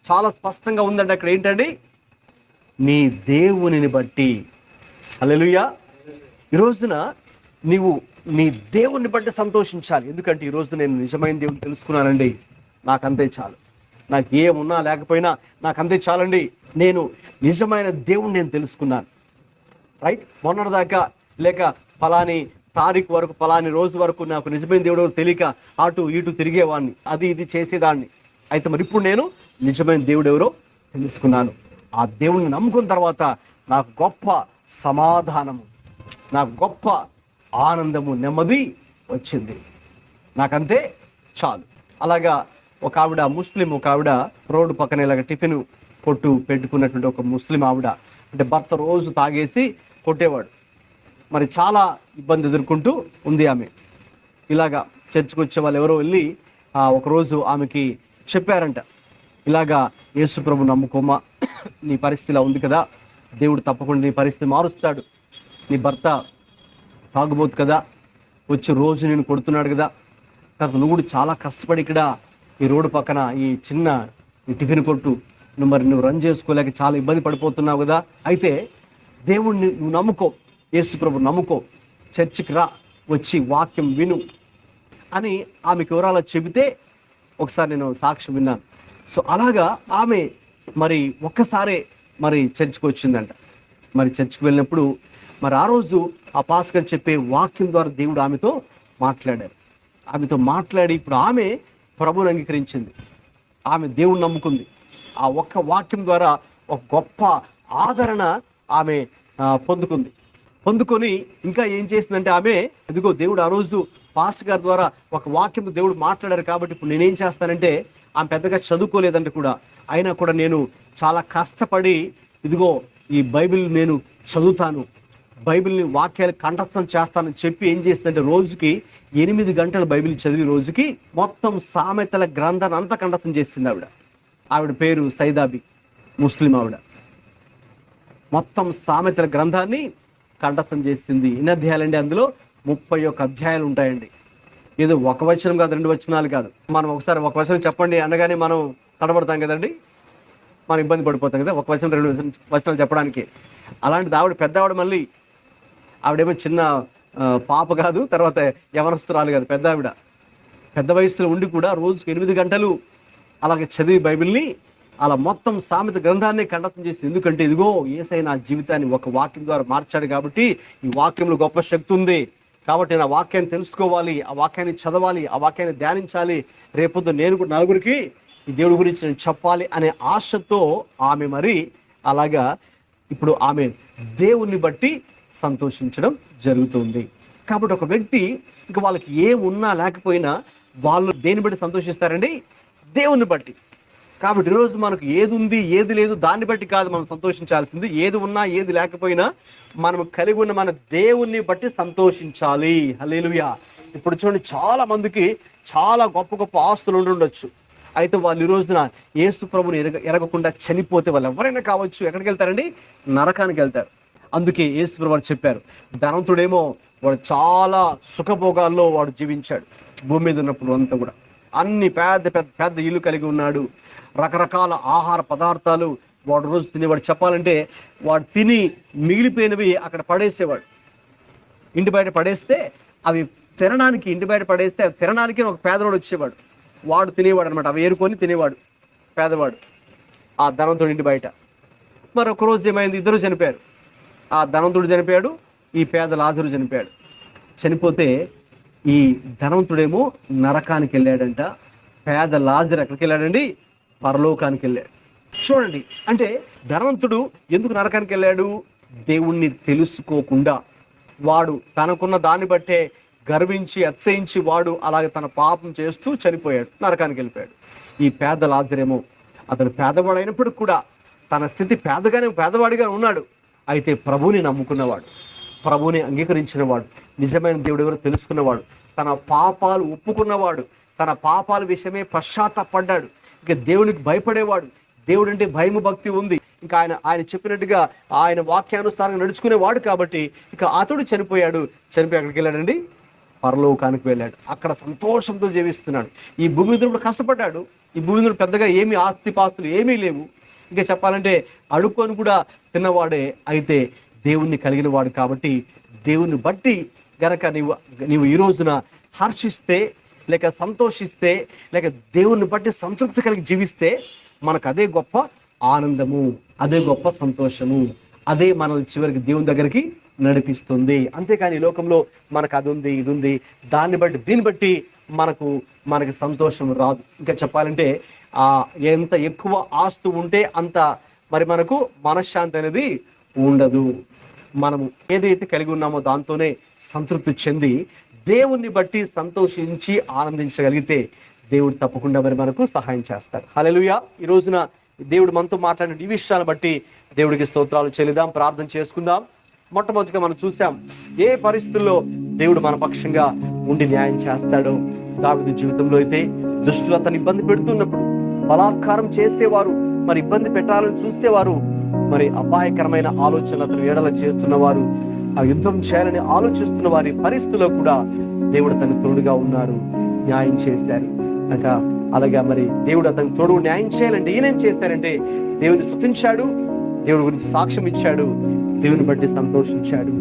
చాలా స్పష్టంగా ఉందండి అక్కడ ఏంటండి, నీ దేవునిని బట్టి. హల్లెలూయా. ఈ రోజున నీవు నీ దేవుని బట్టి సంతోషించాలి. ఎందుకంటే ఈ రోజు నేను నిజమైన దేవుని తెలుసుకున్నానండి, నాకంతే చాలు. నాకు ఏమున్నా లేకపోయినా నాకంతే చాలండి. నేను నిజమైన దేవుని నేను తెలుసుకున్నాను. రైట్. మొన్నటిదాకా లేక ఫలాని తారీఖు వరకు, ఫలాని రోజు వరకు నాకు నిజమైన దేవుడు తెలియక అటు ఇటు తిరిగేవాడిని, అది ఇది చేసేదాన్ని. అయితే మరి ఇప్పుడు నేను నిజమైన దేవుడు ఎవరో తెలుసుకున్నాను. ఆ దేవుడిని నమ్ముకున్న తర్వాత నాకు గొప్ప సమాధానము, నాకు గొప్ప ఆనందము, నెమ్మది వచ్చింది. నాకంతే చాలు. అలాగా ఒక ఆవిడ, ముస్లిం ఒక ఆవిడ, రోడ్డు పక్కన ఇలాగ టిఫిన్ కొట్టు పెట్టుకున్నటువంటి ఒక ముస్లిం ఆవిడ, అంటే భర్త రోజు తాగేసి కొట్టేవాడు. మరి చాలా ఇబ్బంది ఎదుర్కొంటూ ఉంది ఆమె. ఇలాగా చర్చికి వచ్చే వాళ్ళు ఎవరో వెళ్ళి ఒకరోజు ఆమెకి చెప్పారంట, ఇలాగా యేసు ప్రభు నమ్ముకోమా, నీ పరిస్థితిలా ఉంది కదా, దేవుడు తప్పకుండా నీ పరిస్థితి మారుస్తాడు. నీ భర్త తాగుబోతు కదా, వచ్చి రోజు నేను కొడుతున్నాడు కదా, తర్వాత నువ్వు కూడా చాలా కష్టపడి ఇక్కడ ఈ రోడ్డు పక్కన ఈ చిన్న టిఫిన్ కొట్టు నువ్వు రన్ చేసుకోలేక చాలా ఇబ్బంది పడిపోతున్నావు కదా, అయితే దేవుణ్ణి నువ్వు నమ్ముకో, యేసు ప్రభు నమ్ముకో, చర్చికి రా, వచ్చి వాక్యం విను అని ఆమెకు వివరాలు చెబితే ఒకసారి నేను సాక్ష్యం విన్నాను. సో అలాగా ఆమె మరి ఒక్కసారే మరి చర్చికి వచ్చిందంట. మరి చర్చికి వెళ్ళినప్పుడు మరి ఆ రోజు ఆ పాస్టర్ చెప్పే వాక్యం ద్వారా దేవుడు ఆమెతో మాట్లాడారు. ఆమెతో మాట్లాడి ఇప్పుడు ఆమె ప్రభువుని అంగీకరించింది, ఆమె దేవుణ్ణి నమ్ముకుంది. ఆ ఒక్క వాక్యం ద్వారా ఒక గొప్ప ఆదరణ ఆమె పొందుకొని ఇంకా ఏం చేసిందంటే ఆమె, ఇదిగో దేవుడు ఆ రోజు పాస్టర్ గారి ద్వారా ఒక వాక్యం దేవుడు మాట్లాడారు కాబట్టి ఇప్పుడు నేనేం చేస్తానంటే, ఆమె పెద్దగా చదువుకోలేదంటే కూడా, అయినా కూడా నేను చాలా కష్టపడి ఇదిగో ఈ బైబిల్ నేను చదువుతాను, బైబిల్ని వాక్యాలు కంఠస్థం చేస్తానని చెప్పి ఏం చేసిందంటే రోజుకి 8 గంటలు బైబిల్ చదివి రోజుకి మొత్తం సామెతల గ్రంథాన్ని అంతా కంఠస్థం చేసింది ఆవిడ. ఆవిడ పేరు సైదాబి, ముస్లిం ఆవిడ. మొత్తం సామెతల గ్రంథాన్ని కంఠస్థం చేసింది. ఎన్ని అధ్యాయాలండి? అందులో 31 అధ్యాయాలు ఉంటాయండి. ఏదో ఒక వచనం కాదు, 2 వచనాలు కాదు. మనం ఒకసారి ఒక వచనం చెప్పండి అనగానే మనం తడబడతాం కదండి, మనం ఇబ్బంది పడిపోతాం కదా, ఒక వచనం 2 వచనాలు చెప్పడానికి. అలాంటిది ఆవిడ పెద్ద ఆవిడ, మళ్ళీ ఆవిడేమో చిన్న పాప కాదు, తర్వాత యవనస్తురాలు కాదు, పెద్ద ఆవిడ. పెద్ద వయసులో ఉండి కూడా రోజుకి 8 గంటలు అలాగే చదివి బైబిల్ని అలా మొత్తం సామెత గ్రంథాన్ని కంఠస్థం చేసి, ఎందుకంటే ఇదిగో యేసయ్య నా జీవితాన్ని ఒక వాక్యం ద్వారా మార్చాడు కాబట్టి ఈ వాక్యంలో గొప్ప శక్తి ఉంది కాబట్టి నేను ఆ వాక్యాన్ని తెలుసుకోవాలి, ఆ వాక్యాన్ని చదవాలి, ఆ వాక్యాన్ని ధ్యానించాలి, రేపొద్దు నేను కూడా నలుగురికి ఈ దేవుడి గురించి నేను చెప్పాలి అనే ఆశతో ఆమె మరి అలాగా ఇప్పుడు ఆమె దేవుణ్ణి బట్టి సంతోషించడం జరుగుతుంది. కాబట్టి ఒక వ్యక్తి ఇంకా వాళ్ళకి ఏమున్నా లేకపోయినా వాళ్ళు దేన్ని బట్టి సంతోషిస్తారండి? దేవుణ్ణి బట్టి. కాబట్టి ఈరోజు మనకు ఏది ఉంది ఏది లేదు దాన్ని బట్టి కాదు మనం సంతోషించాల్సింది, ఏది ఉన్నా ఏది లేకపోయినా మనం కలిగి ఉన్న మన దేవుణ్ణి బట్టి సంతోషించాలి. హల్లెలూయా. ఇప్పుడు చూడండి, చాలా మందికి చాలా గొప్ప గొప్ప ఆస్తులు ఉండొచ్చు, అయితే వాళ్ళు ఈ రోజున యేసు ప్రభుని ఎరగకుండా చనిపోతే వాళ్ళు ఎవరైనా కావచ్చు, ఎక్కడికి వెళ్తారండి? నరకానికి వెళ్తారు. అందుకే యేసు ప్రభు చెప్పారు, ధనవంతుడేమో వాడు చాలా సుఖభోగాల్లో వాడు జీవించాడు భూమి మీద ఉన్నప్పుడు అంతా కూడా, అన్ని పెద్ద పెద్ద పెద్ద ఇల్లు కలిగి ఉన్నాడు, రకరకాల ఆహార పదార్థాలు వాడు రోజు తినేవాడు. చెప్పాలంటే వాడు తిని మిగిలిపోయినవి అక్కడ పడేసేవాడు. ఇంటి బయట పడేస్తే అవి తినడానికి, ఇంటి బయట పడేస్తే అవి తినడానికి ఒక పేదవాడు వచ్చేవాడు, వాడు తినేవాడు అనమాట. అవి ఏరుకొని తినేవాడు పేదవాడు ఆ ధనవంతుడు ఇంటి బయట. మరి ఒక రోజు ఏమైంది, ఇద్దరు చనిపోయారు. ఆ ధనవంతుడు చనిపోయాడు, ఈ పేద లాజరు చనిపోయాడు. చనిపోతే ఈ ధనవంతుడేమో నరకానికి వెళ్ళాడంట, పేద లాజరు ఎక్కడికి వెళ్ళాడండి? పరలోకానికి వెళ్ళాడు. చూడండి, అంటే ధనవంతుడు ఎందుకు నరకానికి వెళ్ళాడు? దేవుణ్ణి తెలుసుకోకుండా వాడు తనకున్న దాన్ని బట్టే గర్వించి అతిశయించి వాడు అలాగే తన పాపం చేస్తూ చనిపోయాడు, నరకానికి వెళ్ళిపోయాడు. ఈ పేద లాజరేమో అతను పేదవాడైనప్పటికి కూడా తన స్థితి పేదవాడిగా ఉన్నాడు. అయితే ప్రభువుని నమ్ముకున్నవాడు, ప్రభువుని అంగీకరించినవాడు, నిజమైన దేవుడు ఎవరో తెలుసుకున్నవాడు, తన పాపాలు ఒప్పుకున్నవాడు, తన పాపాల విషయమే పశ్చాత్తాపడ్డాడు. ఇక దేవునికి భయపడేవాడు, దేవుడు అంటే భయము భక్తి ఉంది. ఇంకా ఆయన చెప్పినట్టుగా ఆయన వాక్యానుసారంగా నడుచుకునేవాడు కాబట్టి ఇక అతడు చనిపోయి ఎక్కడికి వెళ్ళాడండి? పరలోకానికి వెళ్ళాడు. అక్కడ సంతోషంతో జీవిస్తున్నాడు. ఈ భూమి మీద కూడా కష్టపడ్డాడు. ఈ భూమి మీద పెద్దగా ఏమీ ఆస్తిపాస్తులు ఏమీ లేవు. ఇంకా చెప్పాలంటే అడుక్కొని కూడా తిన్నవాడే. అయితే దేవుణ్ణి కలిగిన వాడు కాబట్టి దేవుణ్ణి బట్టి గనక నీవు ఈ రోజున హర్షిస్తే, లేక సంతోషిస్తే, లేక దేవుణ్ణి బట్టి సంతృప్తి కలిగి జీవిస్తే మనకు అదే గొప్ప ఆనందము, అదే గొప్ప సంతోషము, అదే మనల్ని చివరికి దేవుని దగ్గరికి నడిపిస్తుంది. అంతేకాని ఈ లోకంలో మనకు అది ఉంది, ఇది ఉంది, దీన్ని బట్టి మనకి సంతోషం రాదు. ఇంకా చెప్పాలంటే ఎంత ఎక్కువ ఆస్తు ఉంటే అంత మరి మనకు మనశ్శాంతి అనేది ఉండదు. మనము ఏదైతే కలిగి ఉన్నామో దాంతోనే సంతృప్తి చెంది దేవుణ్ణి బట్టి సంతోషించి ఆనందించగలిగితే దేవుడు తప్పకుండా మరి మనకు సహాయం చేస్తాడు. హల్లెలూయా. ఈ రోజున దేవుడు మనతో మాట్లాడిన ఈ విషయాన్ని బట్టి దేవుడికి స్తోత్రాలు చెల్లిద్దాం, ప్రార్థన చేసుకుందాం. మొట్టమొదటిగా మనం చూసాం ఏ పరిస్థితుల్లో దేవుడు మన పక్షంగా ఉండి న్యాయం చేస్తాడో. దావీదు జీవితంలో అయితే దుష్టులు అతను ఇబ్బంది పెడుతున్నప్పుడు, బలాత్కారం చేసేవారు మరి ఇబ్బంది పెట్టాలని చూసేవారు, మరి అపాయకరమైన ఆలోచనలు అతను ఏడల చేస్తున్నవారు, ఆ యుద్ధం చేయాలని ఆలోచిస్తున్న వారి పరిస్థితుల్లో కూడా దేవుడు తన తోడుగా ఉన్నారు, న్యాయం చేశారు అంట. అలాగా మరి దేవుడు అతని తోడు న్యాయం చేయాలంటే ఈయనేం చేశారంటే దేవుని స్తుతించాడు, దేవుడి గురించి సాక్ష్యం ఇచ్చాడు, దేవుని బట్టి సంతోషించాడు.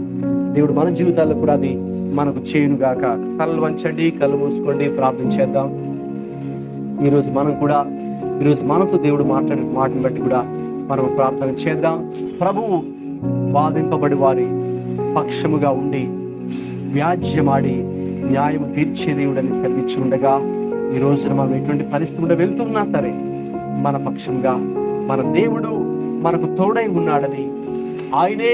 దేవుడు మన జీవితాల్లో కూడా అది మనకు చేయునుగాక. తలలు వంచండి, కళ్ళు మూసుకోండి, ప్రార్థన చేద్దాం. ఈరోజు మనతో దేవుడు మాట్లాడిన మాటను బట్టి కూడా మనం ప్రార్థన చేద్దాం. ప్రభువు బాధింపబడి వారి పక్షముగా ఉండి వ్యాజ్యమాడి న్యాయము తీర్చే దేవుడని సెలవిచ్చి ఉండగా, ఈ రోజున మనం ఎటువంటి పరిస్థితి కూడా వెళ్తున్నా సరే మన పక్షంగా మన దేవుడు మనకు తోడై ఉన్నాడని, ఆయనే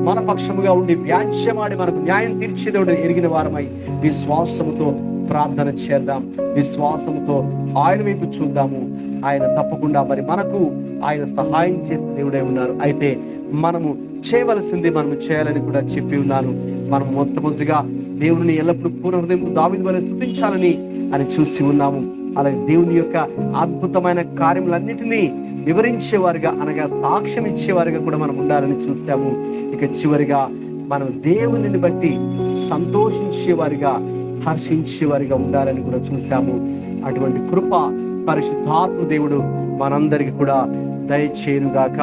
మన పక్షముగా ఉండి వ్యాజ్యమాడి మనకు న్యాయం తీర్చే దేవుడని ఎరిగిన వారమై విశ్వాసముతో ప్రార్థన చేద్దాం. విశ్వాసముతో ఆయన వైపు చూద్దాము. ఆయన తప్పకుండా మరి మనకు ఆయన సహాయం చేసే దేవుడై ఉన్నారు. అయితే మనము చేయవలసింది మనము చేయాలని కూడా చెప్పి ఉన్నాను. మనం మొట్టమొదటిగా దేవుని ఎల్లప్పుడూ పూర్ణ హృదయంతో దావీదు వలె స్తుతించాలని అని చూసి ఉన్నాము. అలాగే దేవుని యొక్క అద్భుతమైన కార్యములన్నిటినీ వివరించేవారుగా, అనగా సాక్ష్యం ఇచ్చేవారుగా కూడా మనం ఉండాలని చూసాము. ఇక చివరిగా మనం దేవునిని బట్టి సంతోషించేవారిగా, హర్షించేవారిగా ఉండాలని కూడా చూసాము. అటువంటి కృప పరిశుద్ధాత్మ దేవుడు మనందరికీ కూడా దయచేయునుగాక.